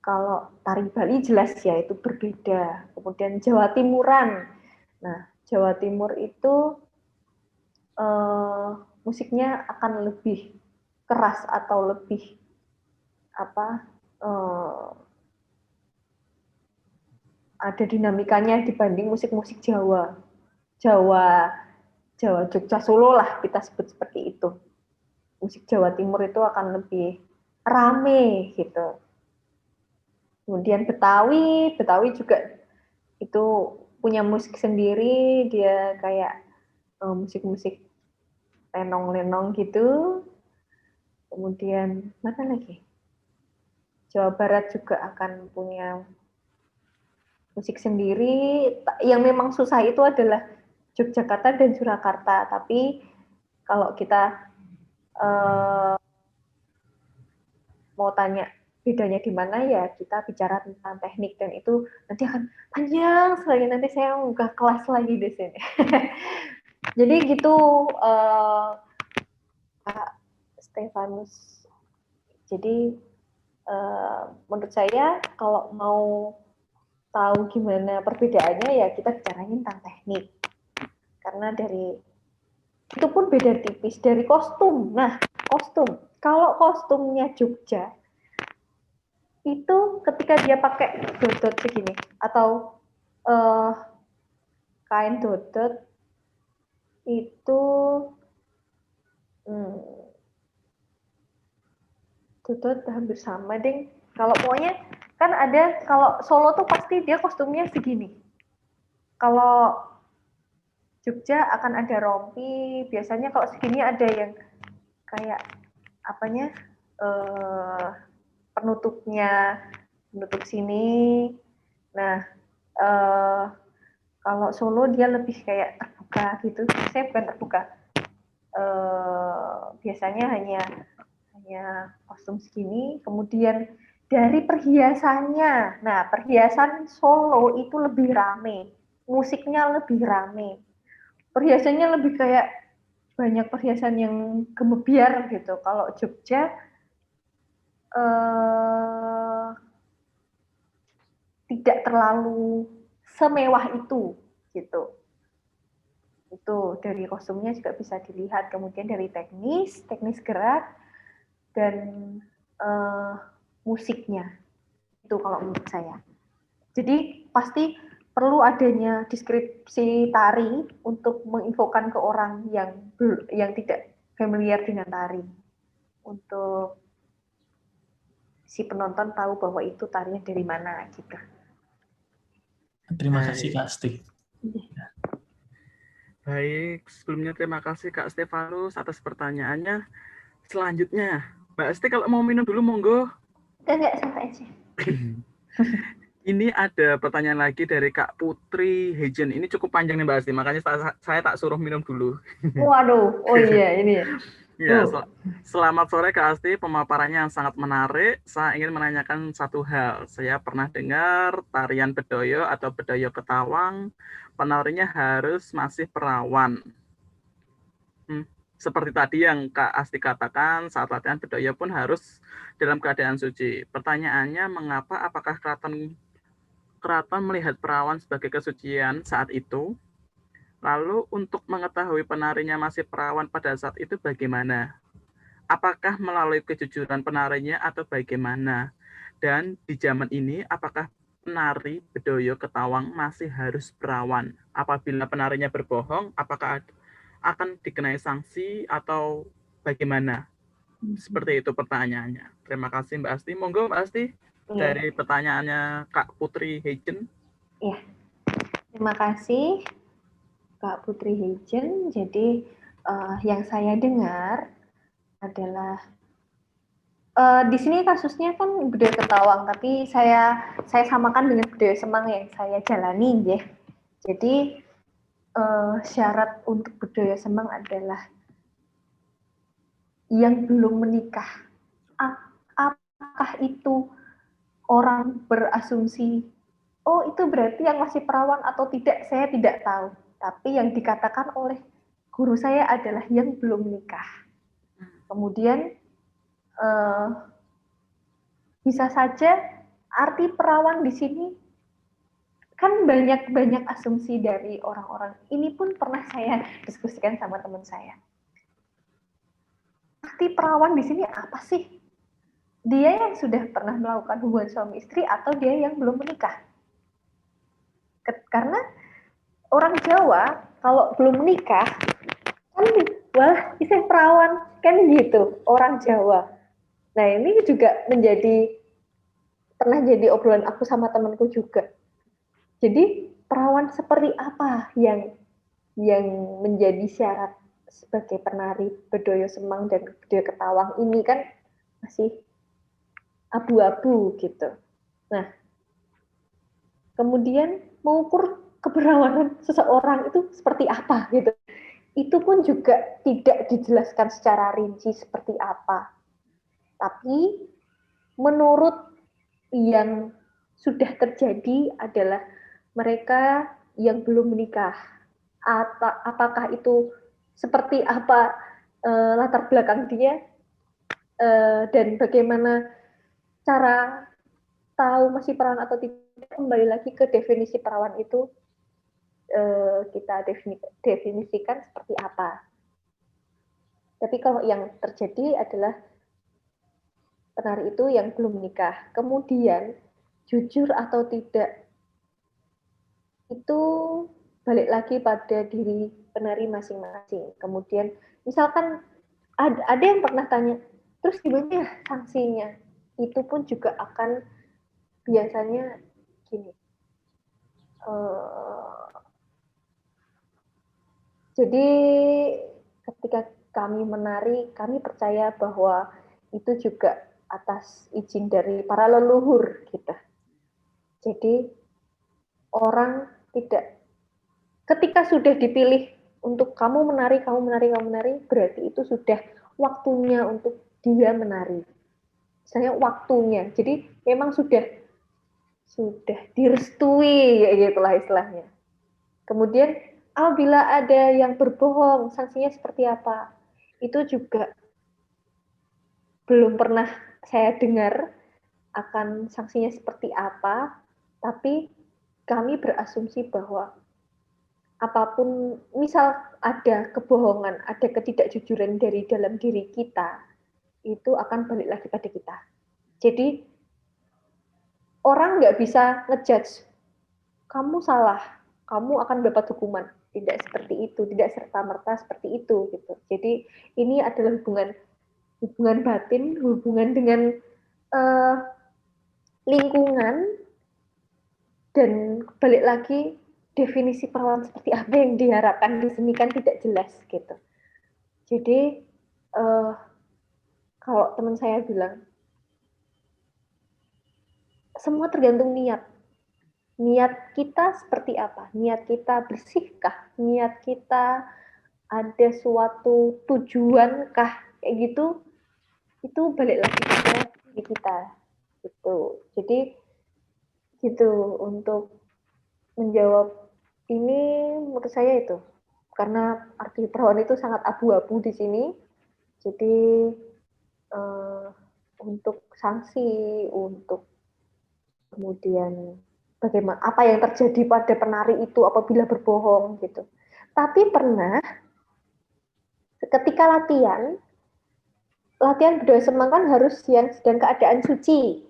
kalau tari Bali jelas ya itu berbeda. Kemudian Jawa Timuran. Nah, Jawa Timur itu musiknya akan lebih keras atau lebih ada dinamikanya dibanding musik-musik Jawa, Jogja, Solo lah kita sebut seperti itu. Musik Jawa Timur itu akan lebih rame gitu. Kemudian Betawi juga itu punya musik sendiri, dia kayak musik-musik lenong-lenong gitu. Kemudian mana lagi? Jawa Barat juga akan punya musik sendiri. Yang memang susah itu adalah Yogyakarta dan Surakarta. Tapi kalau kita mau tanya bedanya di mana ya kita bicara tentang teknik, dan itu nanti akan panjang sekali, nanti saya nggak kelas lagi di sini. Jadi gitu Kak Stefanus. Jadi menurut saya kalau mau tahu gimana perbedaannya ya kita bicarain tentang teknik, karena dari itu pun beda tipis dari kostum. Nah, kalau kostumnya Jogja itu ketika dia pakai dodot begini atau kain dodot itu dodot hampir sama deh. Kalau pokoknya kan ada, kalau Solo tuh pasti dia kostumnya segini. Kalau Jogja akan ada rompi, biasanya kalau segini ada yang kayak apanya penutup sini. Nah, kalau Solo dia lebih kayak terbuka gitu. Saya bukan terbuka. Biasanya hanya kostum segini. Kemudian dari perhiasannya. Nah, perhiasan Solo itu lebih rame. Musiknya lebih rame. Perhiasannya lebih kayak banyak perhiasan yang gemebiar gitu. Kalau Jogja tidak terlalu semewah itu gitu. Itu dari kostumnya juga bisa dilihat. Kemudian dari teknis gerak dan musiknya itu kalau menurut saya. Jadi pasti perlu adanya deskripsi tari untuk menginfokan ke orang yang tidak familiar dengan tari, untuk si penonton tahu bahwa itu tarian dari mana gitu. Terima kasih Kak Asti. Baik, sebelumnya terima kasih Kak Stefanus atas pertanyaannya. Selanjutnya, Mbak Asti kalau mau minum dulu monggo. Enggak, santai aja. Ini ada pertanyaan lagi dari Kak Putri Hejen. Ini cukup panjang nih Mbak Asti, makanya saya tak suruh minum dulu. Waduh, oh iya ini ya. Ya, selamat sore Kak Asti, pemaparannya yang sangat menarik. Saya ingin menanyakan satu hal. Saya pernah dengar tarian bedoyo atau bedoyo Ketawang, penarinya harus masih perawan. seperti tadi yang Kak Asti katakan, saat latihan bedoyo pun harus dalam keadaan suci. Pertanyaannya, mengapa apakah keraton melihat perawan sebagai kesucian saat itu? Lalu untuk mengetahui penarinya masih perawan pada saat itu bagaimana? Apakah melalui kejujuran penarinya atau bagaimana? Dan di zaman ini apakah penari bedoyo Ketawang masih harus perawan? Apabila penarinya berbohong, apakah akan dikenai sanksi atau bagaimana? Seperti itu pertanyaannya. Terima kasih Mbak Asti. Monggo Mbak Asti Iya, dari pertanyaannya Kak Putri Hejen. iya. Terima kasih Kak Putri Hejen. Jadi yang saya dengar adalah di sini kasusnya kan budaya Ketawang, tapi saya samakan dengan budaya Semang yang saya jalani, ya. Jadi syarat untuk budaya Semang adalah yang belum menikah. Apakah itu orang berasumsi, oh itu berarti yang masih perawan atau tidak, saya tidak tahu. Tapi yang dikatakan oleh guru saya adalah yang belum menikah. Kemudian bisa saja arti perawan di sini kan banyak asumsi dari orang-orang. Ini pun pernah saya diskusikan sama teman saya. Arti perawan di sini apa sih? Dia yang sudah pernah melakukan hubungan suami istri atau dia yang belum menikah? Karena orang Jawa kalau belum menikah kan, wah saya perawan kan gitu, orang Jawa. Nah ini juga pernah jadi obrolan aku sama temanku juga. Jadi perawan seperti apa yang menjadi syarat sebagai penari bedoyo Semang dan bedoyo Ketawang ini kan masih abu-abu gitu. Nah, kemudian mengukur keperawanan seseorang itu seperti apa gitu. Itu pun juga tidak dijelaskan secara rinci seperti apa. Tapi menurut yang sudah terjadi adalah mereka yang belum menikah. Apakah itu seperti apa latar belakang dia dan bagaimana cara tahu masih perawan atau tidak, kembali lagi ke definisi perawan itu kita definisikan seperti apa. Tapi kalau yang terjadi adalah penari itu yang belum menikah. Kemudian jujur atau tidak itu balik lagi pada diri penari masing-masing. Kemudian misalkan ada yang pernah tanya, terus gimana sanksinya? Itu pun juga akan biasanya gini. Jadi ketika kami menari, kami percaya bahwa itu juga atas izin dari para leluhur kita. Jadi orang tidak, ketika sudah dipilih untuk kamu menari, berarti itu sudah waktunya untuk dia menari. Misalnya waktunya. Jadi memang sudah direstui, ya gitulah istilahnya. Kemudian apabila ada yang berbohong, sanksinya seperti apa? Itu juga belum pernah saya dengar akan sanksinya seperti apa, tapi kami berasumsi bahwa apapun, misal ada kebohongan, ada ketidakjujuran dari dalam diri kita, itu akan balik lagi pada kita. Jadi orang nggak bisa ngejudge, kamu salah, kamu akan dapat hukuman. Tidak seperti itu, tidak serta-merta seperti itu gitu. Jadi ini adalah hubungan batin, hubungan dengan lingkungan, dan balik lagi definisi perawan seperti apa yang diharapkan di sini kan tidak jelas gitu. Jadi kalau teman saya bilang semua tergantung niat. Niat kita seperti apa? Niat kita bersihkah? Niat kita ada suatu tujuankah? Kayak gitu, itu balik lagi ke diri kita. Gitu. Jadi gitu untuk menjawab ini, menurut saya itu. karena arti perawan itu sangat abu-abu di sini. Jadi untuk sanksi, untuk kemudian bagaimana apa yang terjadi pada penari itu apabila berbohong gitu. Tapi pernah ketika latihan budaya Semang kan harus yang sedang keadaan suci,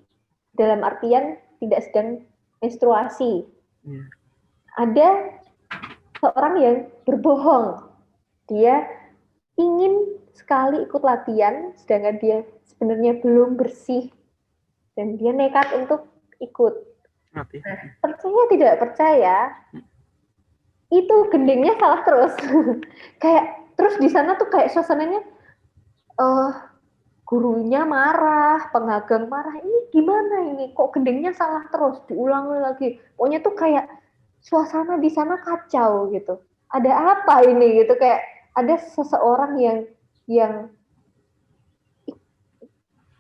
dalam artian tidak sedang menstruasi. Ada seorang yang berbohong, dia ingin sekali ikut latihan, sedangkan dia sebenarnya belum bersih, dan dia nekat untuk ikut. Nah, percaya tidak percaya, itu gendingnya salah terus. Kayak terus di sana tuh kayak suasananya, gurunya marah, pengagang marah, ini gimana ini, kok gendingnya salah terus, diulang lagi. Pokoknya tuh kayak suasana di sana kacau gitu. Ada apa ini gitu, kayak ada seseorang yang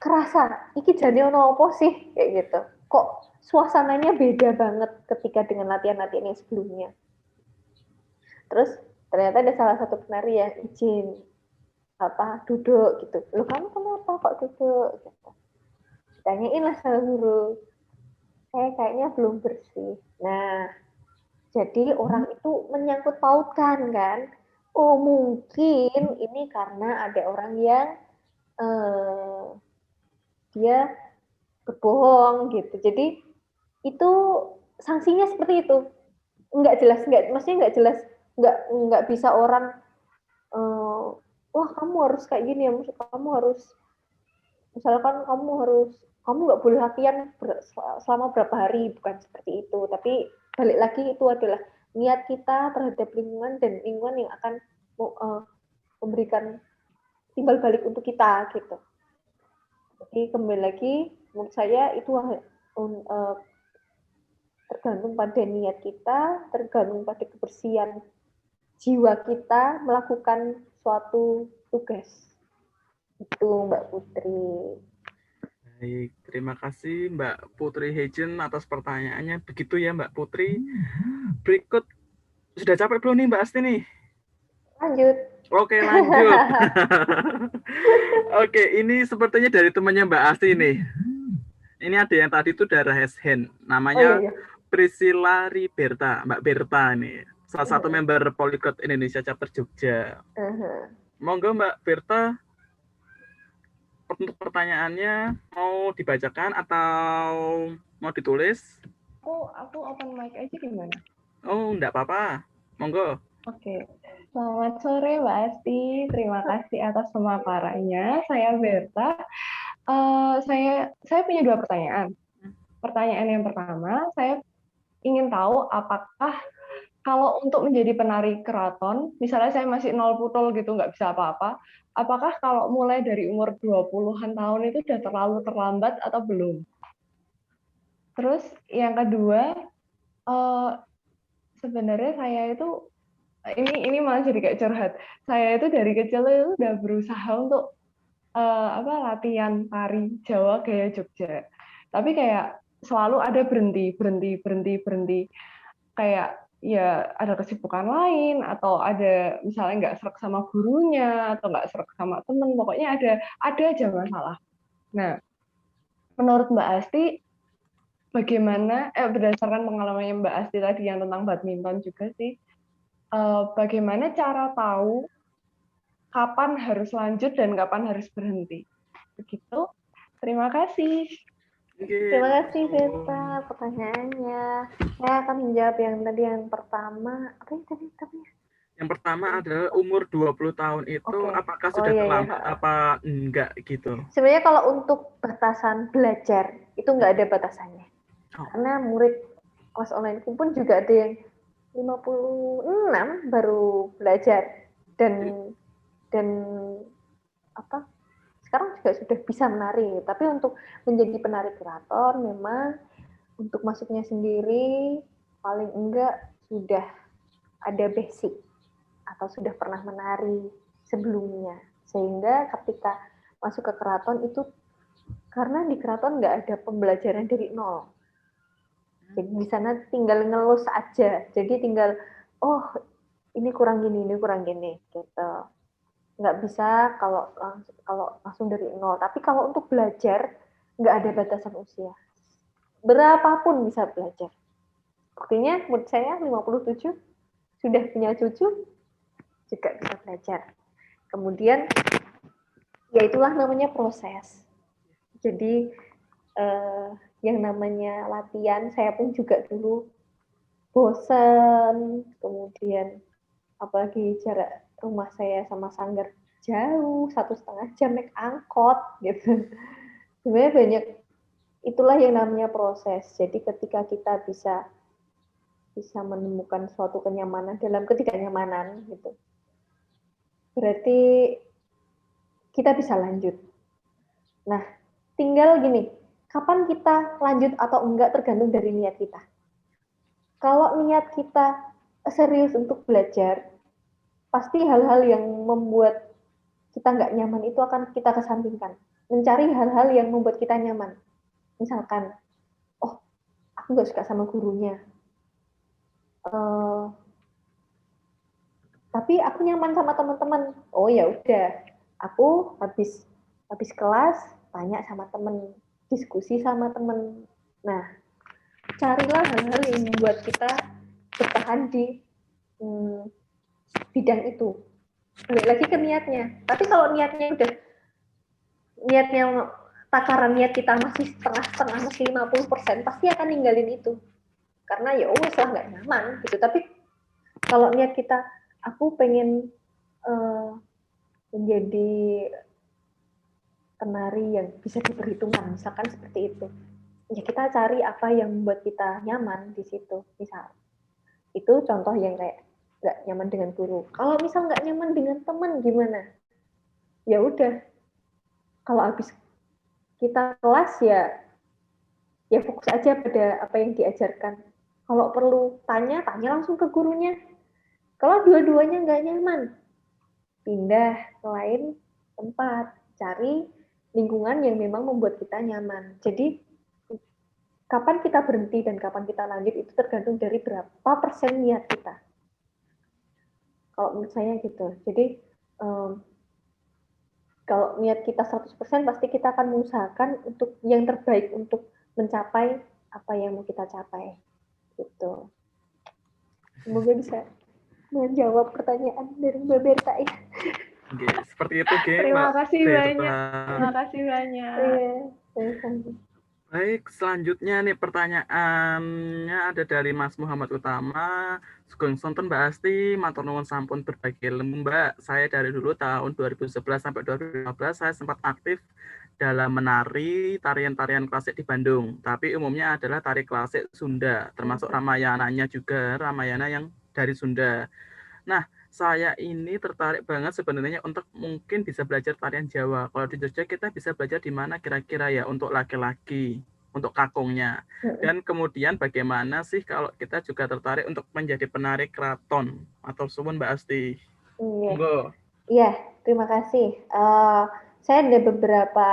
kerasa iki jane ono apa sih kayak gitu. Kok suasananya beda banget ketika dengan latihan-latihan yang sebelumnya. Terus ternyata ada salah satu penari yang izin duduk gitu. Loh kamu kenapa kok duduk gitu. Ditanyain lah sama guru. Saya kayaknya belum bersih. Nah, jadi orang itu menyangkut pautkan kan. Oh mungkin ini karena ada orang yang dia berbohong gitu. Jadi itu sanksinya seperti itu. Maksudnya nggak jelas, nggak bisa orang wah kamu harus kayak gini ya, kamu harus misalkan kamu nggak boleh latihan selama berapa hari, bukan seperti itu. Tapi balik lagi itu adalah niat kita terhadap lingkungan dan lingkungan yang akan memberikan timbal balik untuk kita gitu. Jadi kembali lagi menurut saya itu tergantung pada niat kita, tergantung pada kebersihan jiwa kita melakukan suatu tugas. Itu Mbak Putri. Baik, terima kasih Mbak Putri Hejen atas pertanyaannya. Begitu ya Mbak Putri. Berikut, sudah capek belum nih Mbak Asti nih? Lanjut. Oke, lanjut. Oke, ini sepertinya dari temannya Mbak Asti nih. Ini ada yang tadi itu darah hand. Namanya Priscilla Riberta, Mbak Berta nih. Salah satu member Polyglot Indonesia Chapter Jogja. Monggo Mbak Berta, untuk pertanyaannya mau dibacakan atau mau ditulis? Aku open mic aja gimana? Oh, enggak apa-apa. Monggo. Oke. Selamat sore Mbak Asti. Terima kasih atas pemaparannya. Saya Berta. Saya punya 2 pertanyaan. Pertanyaan yang pertama, saya ingin tahu apakah kalau untuk menjadi penari keraton, misalnya saya masih 0 putul gitu, nggak bisa apa-apa, apakah kalau mulai dari umur 20-an tahun itu sudah terlalu terlambat atau belum? Terus yang kedua, sebenarnya saya itu, ini malah jadi kayak curhat, saya itu dari kecil itu udah berusaha untuk latihan tari Jawa gaya Jogja. Tapi kayak selalu ada berhenti. Kayak ya ada kesibukan lain, atau ada misalnya nggak serak sama gurunya, atau nggak serak sama temen, pokoknya ada aja masalah. Nah, menurut Mbak Asti, bagaimana, berdasarkan pengalamannya Mbak Asti tadi yang tentang badminton juga sih, bagaimana cara tahu kapan harus lanjut dan kapan harus berhenti? Begitu. Terima kasih. Terima kasih Beta pertanyaannya. Saya akan menjawab yang pertama. Apa yang tadi namanya? Yang pertama adalah umur 20 tahun itu apakah sudah terlambat apa enggak gitu. Sebenarnya kalau untuk batasan belajar itu enggak ada batasannya. Karena murid kelas online pun juga ada yang 56 baru belajar dan sekarang juga sudah bisa menari. Tapi untuk menjadi penari keraton memang untuk masuknya sendiri paling enggak sudah ada basic atau sudah pernah menari sebelumnya, sehingga ketika masuk ke keraton itu, karena di keraton nggak ada pembelajaran dari nol, jadi di sana tinggal ngelus aja, jadi tinggal ini kurang gini gitu. Nggak bisa kalau langsung dari nol. Tapi kalau untuk belajar nggak ada batasan usia. Berapapun bisa belajar. Buktinya menurut saya 57 sudah punya cucu juga bisa belajar. Kemudian ya itulah namanya proses. Jadi yang namanya latihan, saya pun juga dulu bosan, kemudian apalagi jarak rumah saya sama sanggar jauh 1,5 jam naik angkot gitu. Sebenarnya banyak, itulah yang namanya proses. Jadi ketika kita bisa menemukan suatu kenyamanan dalam ketidaknyamanan gitu, berarti kita bisa lanjut. Nah, tinggal gini, kapan kita lanjut atau enggak tergantung dari niat kita. Kalau niat kita serius untuk belajar, pasti hal-hal yang membuat kita nggak nyaman itu akan kita kesampingkan. Mencari hal-hal yang membuat kita nyaman. Misalkan, oh, aku nggak suka sama gurunya. Tapi aku nyaman sama teman-teman. Oh ya udah, aku habis kelas tanya sama teman, diskusi sama teman. Nah, carilah hal-hal yang membuat kita bertahan di bidang itu. Balik lagi ke niatnya. Tapi kalau niatnya takaran niat kita masih setengah-setengah, masih 50%, pasti akan ninggalin itu. Karena ya wes lah nggak nyaman gitu. Tapi kalau niat kita, aku pengen menjadi penari yang bisa diperhitungkan, misalkan seperti itu. Ya kita cari apa yang membuat kita nyaman di situ. Misal, itu contoh yang kayak nggak nyaman dengan guru. Kalau misal nggak nyaman dengan teman gimana? Ya udah, kalau habis kita kelas ya fokus aja pada apa yang diajarkan. Kalau perlu tanya langsung ke gurunya. Kalau dua-duanya nggak nyaman, pindah ke lain tempat, cari lingkungan yang memang membuat kita nyaman. Jadi kapan kita berhenti dan kapan kita lanjut itu tergantung dari berapa persen niat kita. Kalau menurut saya gitu. Jadi kalau niat kita 100%, pasti kita akan mengusahakan untuk yang terbaik untuk mencapai apa yang mau kita capai. Gitu. Semoga bisa menjawab pertanyaan dari Mbak Berta ya. Oke, seperti itu, Terima Mbak kasih Berta. banyak. Terima kasih banyak. Baik, selanjutnya nih pertanyaannya ada dari Mas Muhammad Utama. Sugeng sonten Mbak Asti, matur nuwun sampun berbagi ilmu Mbak. Saya dari dulu tahun 2011 sampai 2015 saya sempat aktif dalam menari tarian-tarian klasik di Bandung. Tapi umumnya adalah tari klasik Sunda, termasuk Ramayananya juga, Ramayana yang dari Sunda. Nah, saya ini tertarik banget sebenarnya untuk mungkin bisa belajar tarian Jawa. Kalau di Jogja kita bisa belajar di mana kira-kira ya untuk laki-laki, untuk kakungnya. Dan kemudian bagaimana sih kalau kita juga tertarik untuk menjadi penari keraton atau suwun Mbak Asti? Monggo. Iya, terima kasih. Saya ada beberapa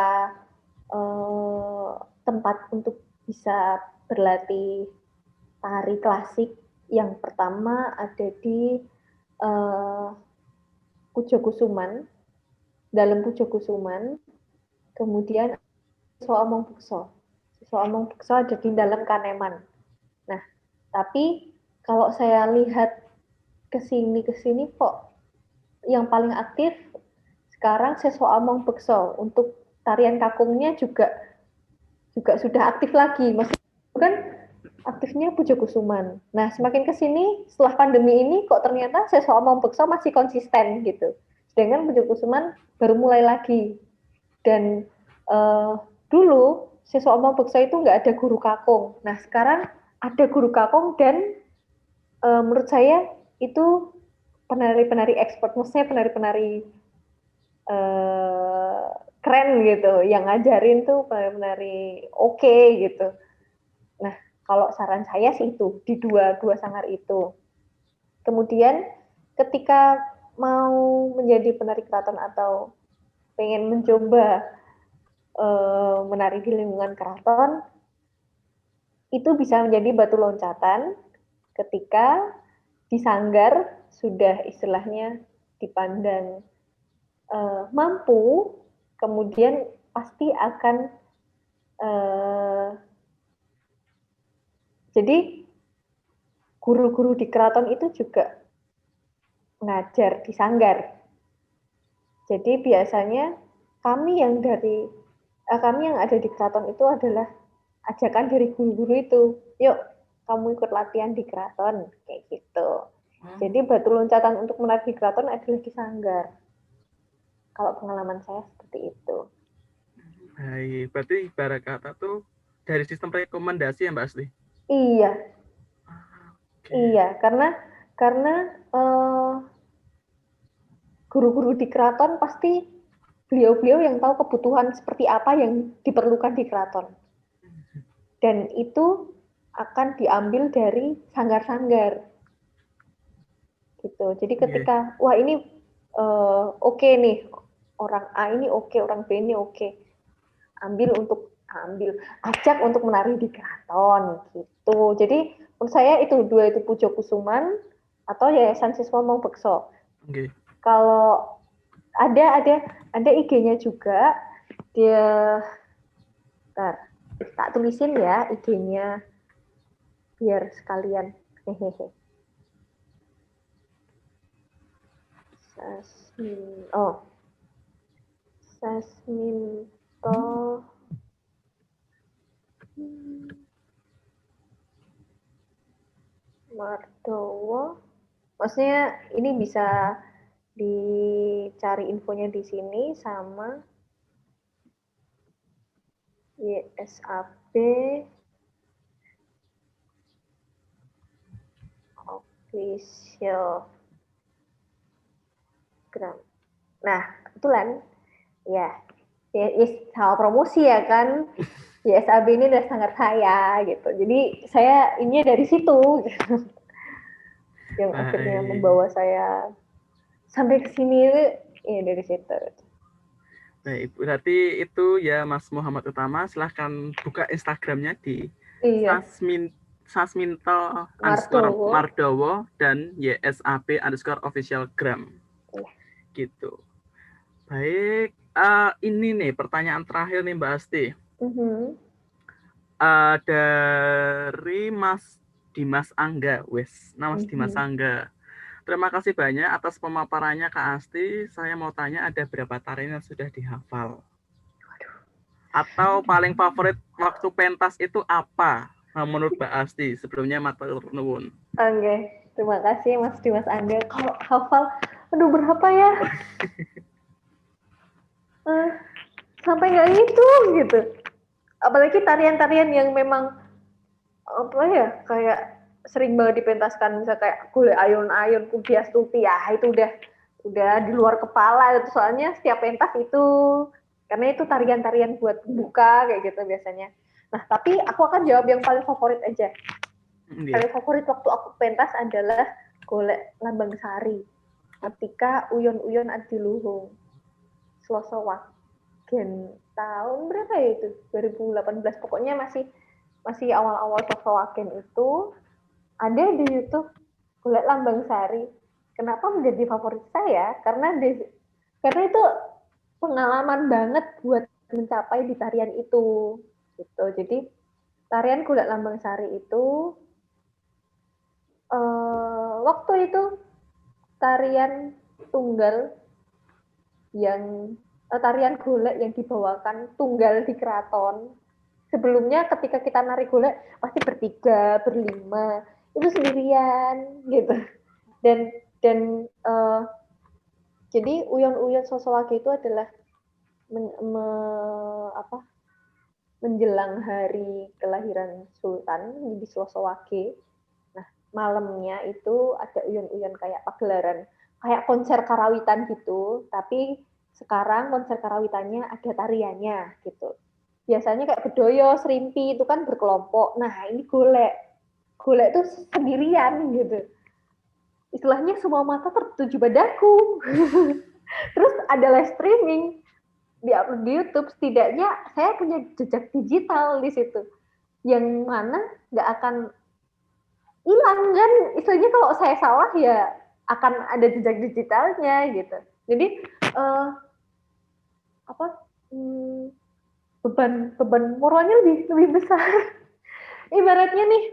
tempat untuk bisa berlatih tari klasik. Yang pertama ada di Pujokusuman, dalam Pujokusuman, kemudian Siswa Omong Bukso. Siswa Omong Bukso ada di dalam Kaneman. Nah, tapi kalau saya lihat kesini kok yang paling aktif sekarang Siswa Omong Bukso. Untuk tarian kakungnya juga sudah aktif lagi. Maksudnya kan aktifnya Pujokusuman. Nah, semakin kesini setelah pandemi ini kok ternyata Siswa Omong Bukso masih konsisten gitu. Sedangkan Pujokusuman baru mulai lagi. Dan dulu Siswa Omong Bukso itu nggak ada guru kakung. Nah, sekarang ada guru kakung dan menurut saya itu penari-penari expert, maksudnya penari-penari keren gitu. Yang ngajarin tuh penari-penari oke gitu. Nah, kalau saran saya sih itu, di dua sanggar itu. Kemudian ketika mau menjadi penari keraton atau pengen mencoba menari di lingkungan keraton, itu bisa menjadi batu loncatan ketika di sanggar sudah istilahnya dipandang mampu, kemudian pasti akan jadi guru-guru di keraton itu juga ngajar di sanggar. Jadi biasanya kami yang ada di keraton itu adalah ajakan dari guru-guru itu. Yuk, kamu ikut latihan di keraton, kayak gitu. Jadi batu loncatan untuk menari di keraton adalah di sanggar. Kalau pengalaman saya seperti itu. Baik, berarti ibarat kata tuh dari sistem rekomendasi ya Mbak Asti? Iya. Iya, karena guru-guru di keraton pasti beliau-beliau yang tahu kebutuhan seperti apa yang diperlukan di keraton. Dan itu akan diambil dari sanggar-sanggar. Gitu. Jadi ketika wah ini oke nih, orang A ini oke, orang B ini oke. Ajak untuk menari di keraton gitu. Jadi menurut saya itu dua itu Pujo Kusuman atau Yayasan Siswa Maung Bekso. Kalau ada IG-nya juga, dia tak tulisin ya IG-nya biar sekalian. Sasminto Mardowo. Maksudnya ini bisa dicari infonya di sini sama YSAB official gram. Nah, kebetulan ya sama promosi ya kan. YSAB ini udah sangat saya gitu. Jadi saya ini dari situ gitu. Yang akhirnya membawa saya sampai ke sini ya dari situ. Baik, berarti itu ya Mas Muhammad Utama, silahkan buka Instagramnya di Sasminto _Mardowo dan YSAB _official gram. Gitu. Baik, ini nih pertanyaan terakhir nih Mbak Asti. Dari Mas Dimas Angga, Mas Dimas Angga. Terima kasih banyak atas pemaparannya Kak Asti. Saya mau tanya ada berapa tarian yang sudah dihafal? Atau paling favorit waktu pentas itu apa menurut Mbak Asti? Sebelumnya matur nuwun. Oke, terima kasih Mas Dimas Angga. Kalau hafal, aduh berapa ya? Sampai nggak ngitung gitu. Apalagi tarian-tarian yang memang apa ya, kayak sering banget dipentaskan, misalnya kayak Gule Ayun-Ayun, Pugiastuti, ya itu udah di luar kepala itu, soalnya setiap pentas itu karena itu tarian-tarian buat buka kayak gitu biasanya. Nah, tapi aku akan jawab yang paling favorit aja. Paling favorit waktu aku pentas adalah Golek Lambang Sari ketika Uyon-Uyon Adiluhung Sloso Wagen tahun berapa ya itu, 2018, pokoknya masih awal-awal Sloso Wagen itu ada di YouTube Golek Lambang Sari. Kenapa menjadi favorit saya? Karena itu pengalaman banget buat mencapai di tarian itu gitu. Jadi tarian Golek Lambang Sari itu waktu itu tarian tunggal yang tarian golek yang dibawakan tunggal di keraton. Sebelumnya ketika kita nari golek pasti bertiga, berlima, itu sendirian gitu. Dan jadi Uyon-Uyon Sosowage itu adalah menjelang hari kelahiran Sultan di Slosowage. Nah, malamnya itu ada uyon-uyon kayak pagelaran, kayak konser karawitan gitu, tapi sekarang konser karawitannya ada tariannya gitu. Biasanya kayak bedoyo, serimpi itu kan berkelompok. Nah, ini golek. Golek itu sendirian gitu. Istilahnya semua mata tertuju padaku. Terus ada live streaming di-upload di YouTube, setidaknya saya punya jejak digital di situ, yang mana nggak hilang kan, istilahnya kalau saya salah ya akan ada jejak digitalnya gitu. Jadi beban moralnya lebih besar. Ibaratnya nih,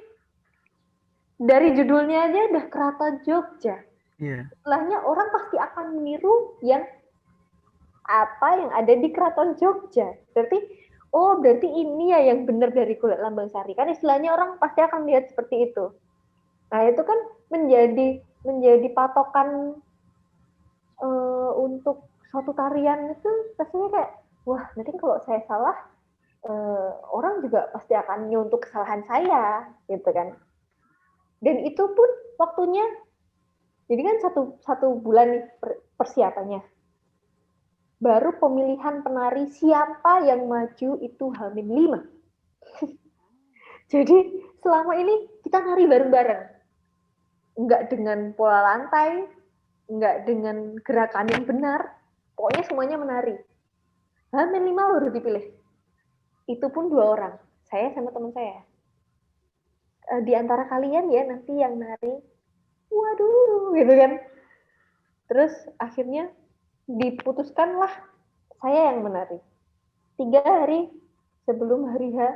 dari judulnya aja udah Keraton Jogja. Iya. Setelahnya orang pasti akan meniru yang ada di Keraton Jogja. Berarti ini ya yang benar dari Golek Lambang Sari. Kan istilahnya orang pasti akan lihat seperti itu. Nah, itu kan menjadi patokan untuk suatu tarian itu rasanya kayak, wah, nanti kalau saya salah, orang juga pasti akan nyuntuk kesalahan saya, gitu kan. Dan itu pun waktunya, jadi kan satu bulan nih persiapannya. Baru pemilihan penari siapa yang maju itu H-5. Jadi selama ini kita nari bareng-bareng. Enggak dengan pola lantai, enggak dengan gerakan yang benar, pokoknya semuanya menari. H-5 baru dipilih. Itu pun 2 orang, saya sama teman saya. Di antara kalian ya nanti yang nari, waduh, gitu kan. Terus akhirnya diputuskanlah saya yang menari. 3 hari sebelum hari H,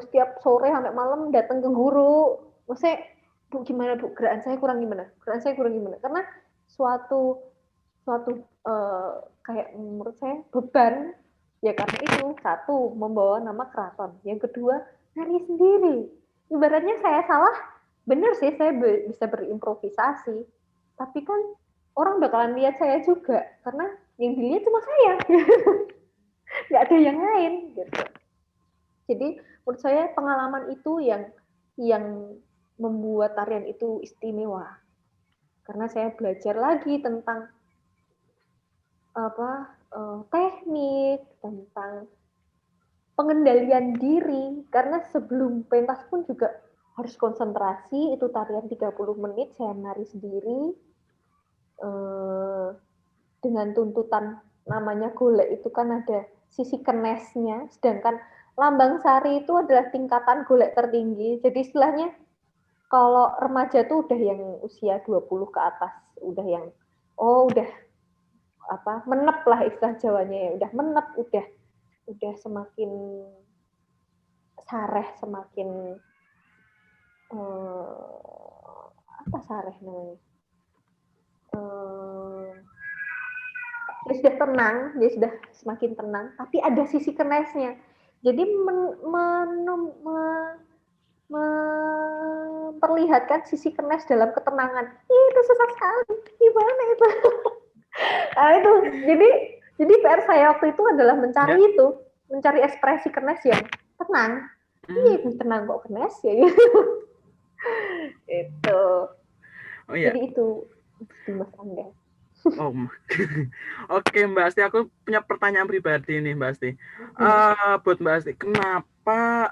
setiap sore sampai malam datang ke guru, maksudnya, Bu, gimana Bu, gerakan saya kurang gimana? Karena suatu kayak menurut saya beban, ya karena itu, satu, membawa nama keraton, yang kedua, nari sendiri. Ibaratnya saya salah, bener sih saya bisa berimprovisasi, tapi kan orang bakalan lihat saya juga, karena yang dilihat cuma saya, nggak ada yang lain, gitu. Jadi menurut saya pengalaman itu yang membuat tarian itu istimewa, karena saya belajar lagi tentang teknik, tentang pengendalian diri, karena sebelum pentas pun juga harus konsentrasi. Itu tarian 30 menit saya nari sendiri dengan tuntutan namanya golek itu kan ada sisi kenesnya, sedangkan Lambang Sari itu adalah tingkatan golek tertinggi. Jadi istilahnya kalau remaja tuh udah yang usia 20 ke atas, udah yang udah menep lah istilah Jawanya ya, udah menep, udah semakin sareh, semakin sareh namanya, dia sudah tenang, dia sudah semakin tenang, tapi ada sisi kenesnya. Jadi memperlihatkan sisi kenes dalam ketenangan. Itu susah sekali, gimana itu? Nah, itu jadi PR saya waktu itu adalah mencari ekspresi kenes yang tenang. Itu tenang kok kenes ya gitu. Itu. Oh iya. Jadi itu Mas Angga. Oke Mbak Asti, aku punya pertanyaan pribadi nih Mbak Asti. Buat Mbak Asti, kenapa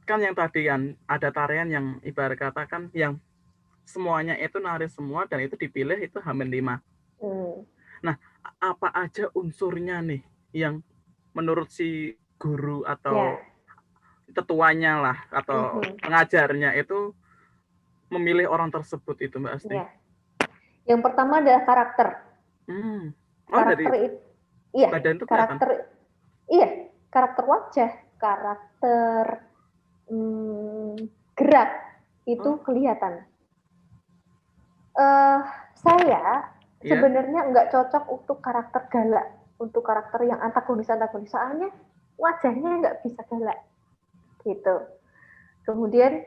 kan yang tadi kan ada tarian yang ibarat kata kan yang semuanya itu nari semua dan itu dipilih itu H-5. Nah, apa aja unsurnya nih yang menurut si guru atau tetuanya lah atau pengajarnya itu memilih orang tersebut itu Mbak Asti? Ya. Yang pertama adalah karakter. Karakter itu, iya. Karakter wajah, karakter gerak itu kelihatan. Saya sebenarnya nggak cocok untuk karakter galak, untuk karakter yang antagonis, soalnya wajahnya nggak bisa galak, gitu. Kemudian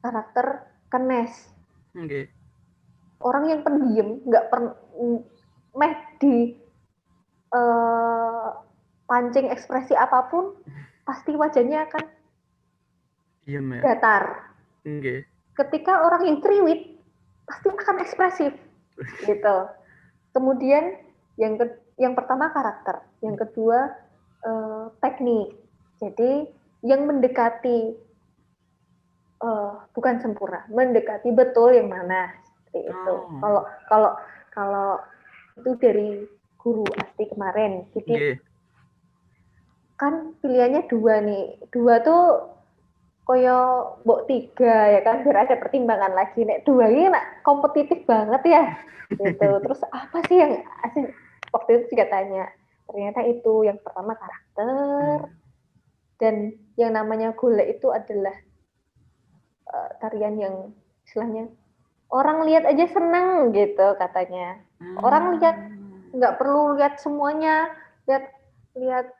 karakter kenes. Orang yang pendiam, nggak di pancing ekspresi apapun, pasti wajahnya akan datar. Ketika orang yang kriwit, pasti akan ekspresif, gitu. Kemudian yang pertama karakter, yang kedua teknik. Jadi yang mendekati bukan sempurna, mendekati betul yang mana, seperti itu. Kalau itu dari guru Asti kemarin, jadi kan pilihannya 2 nih. 2 tuh koyo mbok 3 ya kan biar ada pertimbangan lagi. Nek 2 ini kompetitif banget ya. Gitu. Terus apa sih yang asik waktu itu juga tanya. Ternyata itu yang pertama karakter dan yang namanya golek itu adalah tarian yang istilahnya orang lihat aja seneng gitu katanya. Orang lihat nggak perlu lihat semuanya, lihat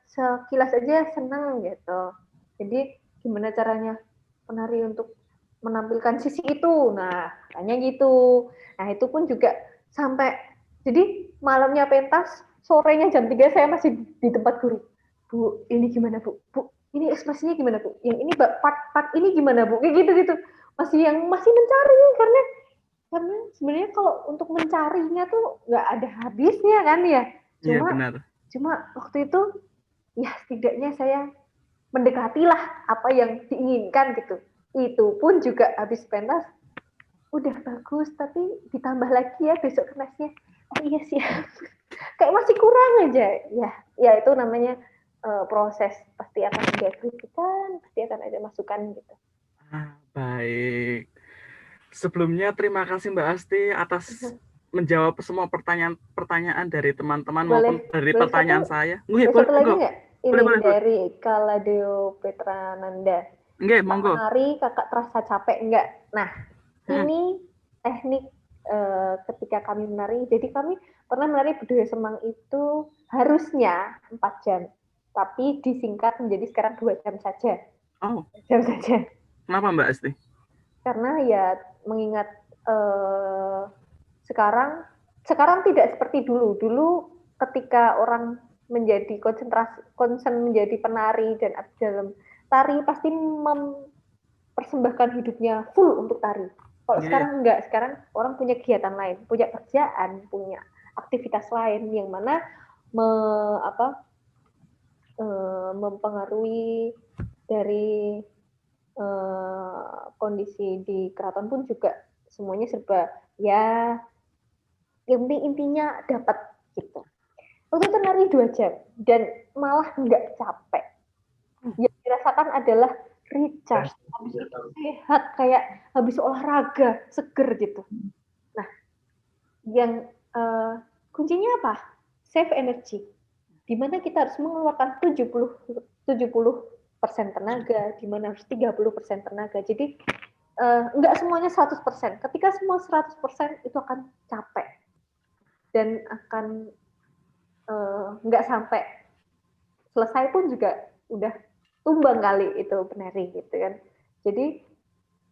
sekilas aja seneng gitu. Jadi gimana caranya penari untuk menampilkan sisi itu? Nah, katanya gitu. Nah, itu pun juga sampai jadi malamnya pentas, sorenya jam 3 saya masih di tempat guru. Bu, ini gimana, Bu? Bu, ini ekspresinya gimana, Bu? Yang ini part ini gimana, Bu? Kayak gitu-gitu. Masih mencari karena sebenarnya kalau untuk mencarinya tuh nggak ada habisnya kan ya. Iya, benar. Cuma waktu itu ya setidaknya saya mendekatilah apa yang diinginkan gitu. Itu pun juga habis pentas udah bagus tapi ditambah lagi ya besok kelasnya. Oh iya sih. Kayak masih kurang aja. Ya itu namanya proses, pasti akan ada kritikan, pasti akan ada masukan gitu. Baik. Sebelumnya terima kasih Mbak Asti atas menjawab semua pertanyaan dari teman-teman maupun dari pertanyaan saya. Satu lagi nggak? Ini boleh. dari Kaladeo Petrananda. Nggih, monggo. Menari kakak terasa capek nggak? Nah, ini teknik ketika kami menari. Jadi kami pernah menari budaya Semang itu harusnya 4 jam, tapi disingkat menjadi sekarang 2 jam saja. Oh. 2 jam saja. Kenapa Mbak Asti? Karena ya mengingat sekarang tidak seperti dulu. Dulu ketika orang menjadi konsen menjadi penari dan dalam tari pasti mempersembahkan hidupnya full untuk tari. Kalau sekarang enggak, sekarang orang punya kegiatan lain, punya kerjaan, punya aktivitas lain yang mana mempengaruhi dari kondisi di keraton pun juga semuanya serba ya yang penting intinya dapat gitu. Waktu itu nari 2 jam dan malah nggak capek. Yang dirasakan adalah recharge, habis itu sehat kayak habis olahraga, seger gitu. Nah, yang kuncinya apa? Save energy. Di mana kita harus mengeluarkan 70% tenaga, di mana harus 30% tenaga. Jadi nggak semuanya 100%. Ketika semua 100% itu akan capek dan akan nggak sampai selesai pun juga udah tumbang kali itu penari gitu kan. Jadi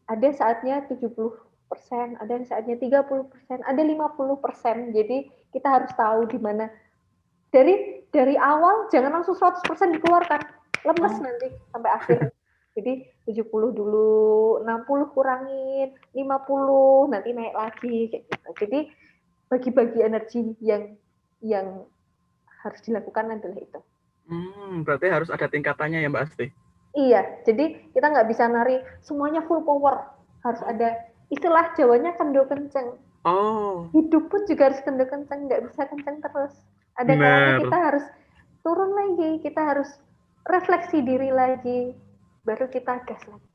ada saatnya 70%, ada saatnya 30%, ada 50%. Jadi kita harus tahu di mana dari awal jangan langsung 100% dikeluarkan. Lemes nanti sampai akhir. Jadi 70 dulu, 60 kurangin, 50 nanti naik lagi kayak gitu. Jadi bagi-bagi energi yang harus dilakukan adalah itu. Berarti harus ada tingkatannya ya Mbak Asti? Iya, jadi kita nggak bisa nari semuanya full power. Harus ada istilah Jawanya kendo kenceng. Hidup pun juga harus kendo kenceng, nggak bisa kenceng terus. Ada kalanya kita harus turun lagi, kita harus refleksi diri lagi, baru kita gas lagi.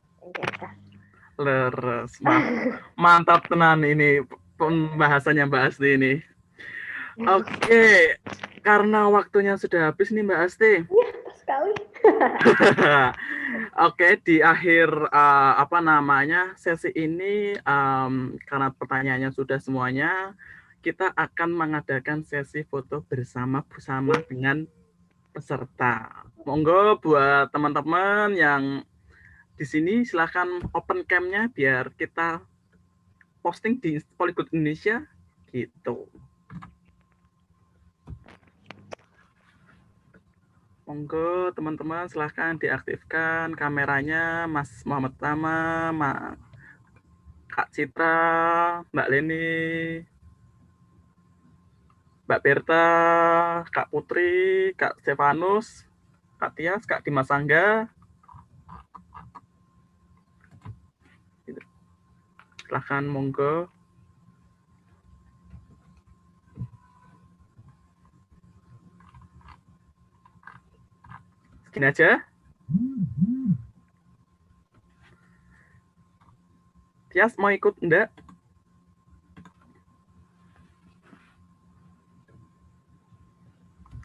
Leres, mantap tenan ini pembahasannya Mbak Asti ini. Oke, karena waktunya sudah habis nih Mbak Asti. Iya, sekali. Oke, di akhir sesi ini karena pertanyaannya sudah semuanya, kita akan mengadakan sesi foto bersama dengan peserta. Monggo buat teman-teman yang di sini silakan open cam-nya biar kita posting di Polyglot Indonesia gitu. Monggo teman-teman silahkan diaktifkan kameranya Mas Muhammad Tama, Kak Citra, Mbak Leni, Mbak Berta, Kak Putri, Kak Stefanus, Kak Tias, Kak Dimas Angga. Silahkan monggo. Gini aja. Tias mau ikut enggak?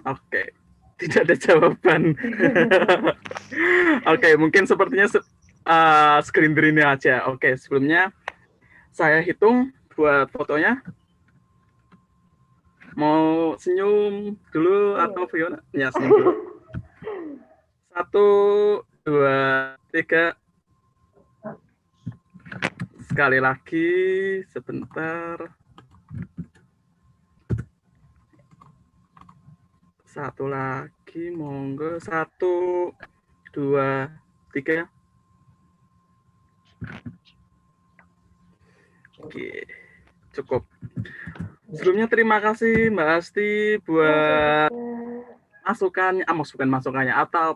Oke, tidak ada jawaban. Oke, mungkin sepertinya screen ini aja. Oke, sebelumnya saya hitung buat fotonya. Mau senyum dulu atau Fiona? Ya, senyum dulu. 1, 2, 3. Sekali lagi, sebentar. 1 lagi, monggo. 1, 2, 3. Oke, cukup. Sebelumnya terima kasih Mbak Asti buat masukannya atau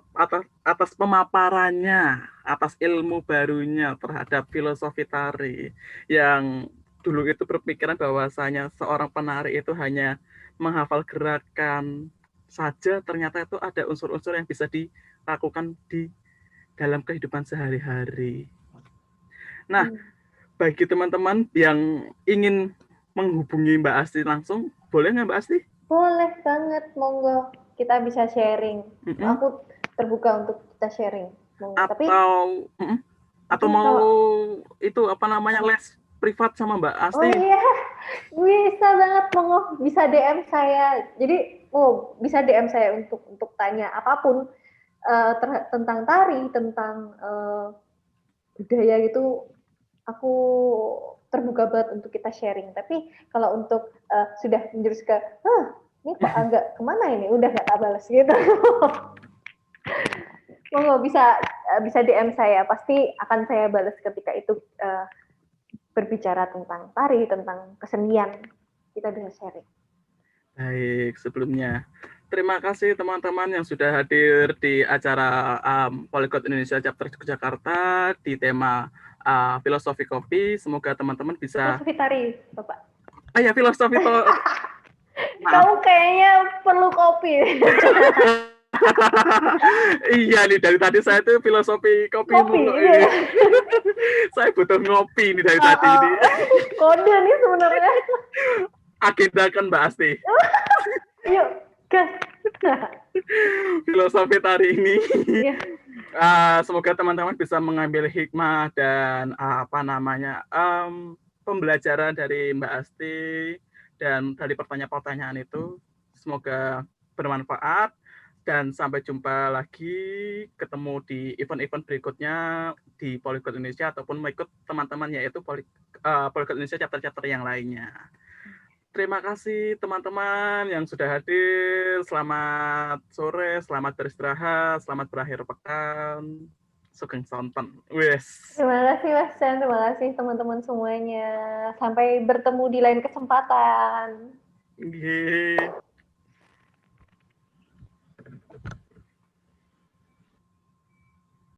atas pemaparannya, atas ilmu barunya terhadap filosofi tari yang dulu itu berpikiran bahwasanya seorang penari itu hanya menghafal gerakan saja, ternyata itu ada unsur-unsur yang bisa dilakukan di dalam kehidupan sehari-hari. Nah, bagi teman-teman yang ingin menghubungi Mbak Asti langsung, boleh nggak Mbak Asti? Boleh banget, monggo. Kita bisa sharing. Aku terbuka untuk kita sharing. Atau mau itu apa namanya les privat sama Mbak Asti? Oh iya, bisa banget, monggo. Bisa DM saya. Jadi, bisa DM saya untuk tanya apapun tentang tari, tentang budaya gitu. Aku terbuka banget untuk kita sharing. Tapi kalau untuk sudah menjurus ke, ini kok agak kemana ini? Udah nggak tak balas gitu. Monggo bisa DM saya. Pasti akan saya balas ketika itu berbicara tentang tari, tentang kesenian. Kita bisa sharing. Baik, sebelumnya terima kasih teman-teman yang sudah hadir di acara Polyglot Indonesia Chapter Jakarta di tema filosofi kopi. Semoga teman-teman bisa filosofi tari, Bapak. Ya, filosofi Kamu kayaknya perlu kopi. Iya nih, dari tadi saya tuh filosofi kopi mulu. Iya. Saya butuh ngopi nih dari tadi ini. Kode nih sebenarnya. Agendakan Mbak Asti. Yuk, gas. Filosofi tari ini. Semoga teman-teman bisa mengambil hikmah dan pembelajaran dari Mbak Asti dan dari pertanyaan-pertanyaan itu. Semoga bermanfaat dan sampai jumpa lagi, ketemu di event-event berikutnya di Polyglot Indonesia ataupun mengikut teman-teman yaitu Polyglot Indonesia chapter-chapter yang lainnya. Terima kasih teman-teman yang sudah hadir. Selamat sore, selamat beristirahat, selamat berakhir pekan. Sugeng sonten. Wes. Terima kasih Mas Chan, terima kasih teman-teman semuanya. Sampai bertemu di lain kesempatan.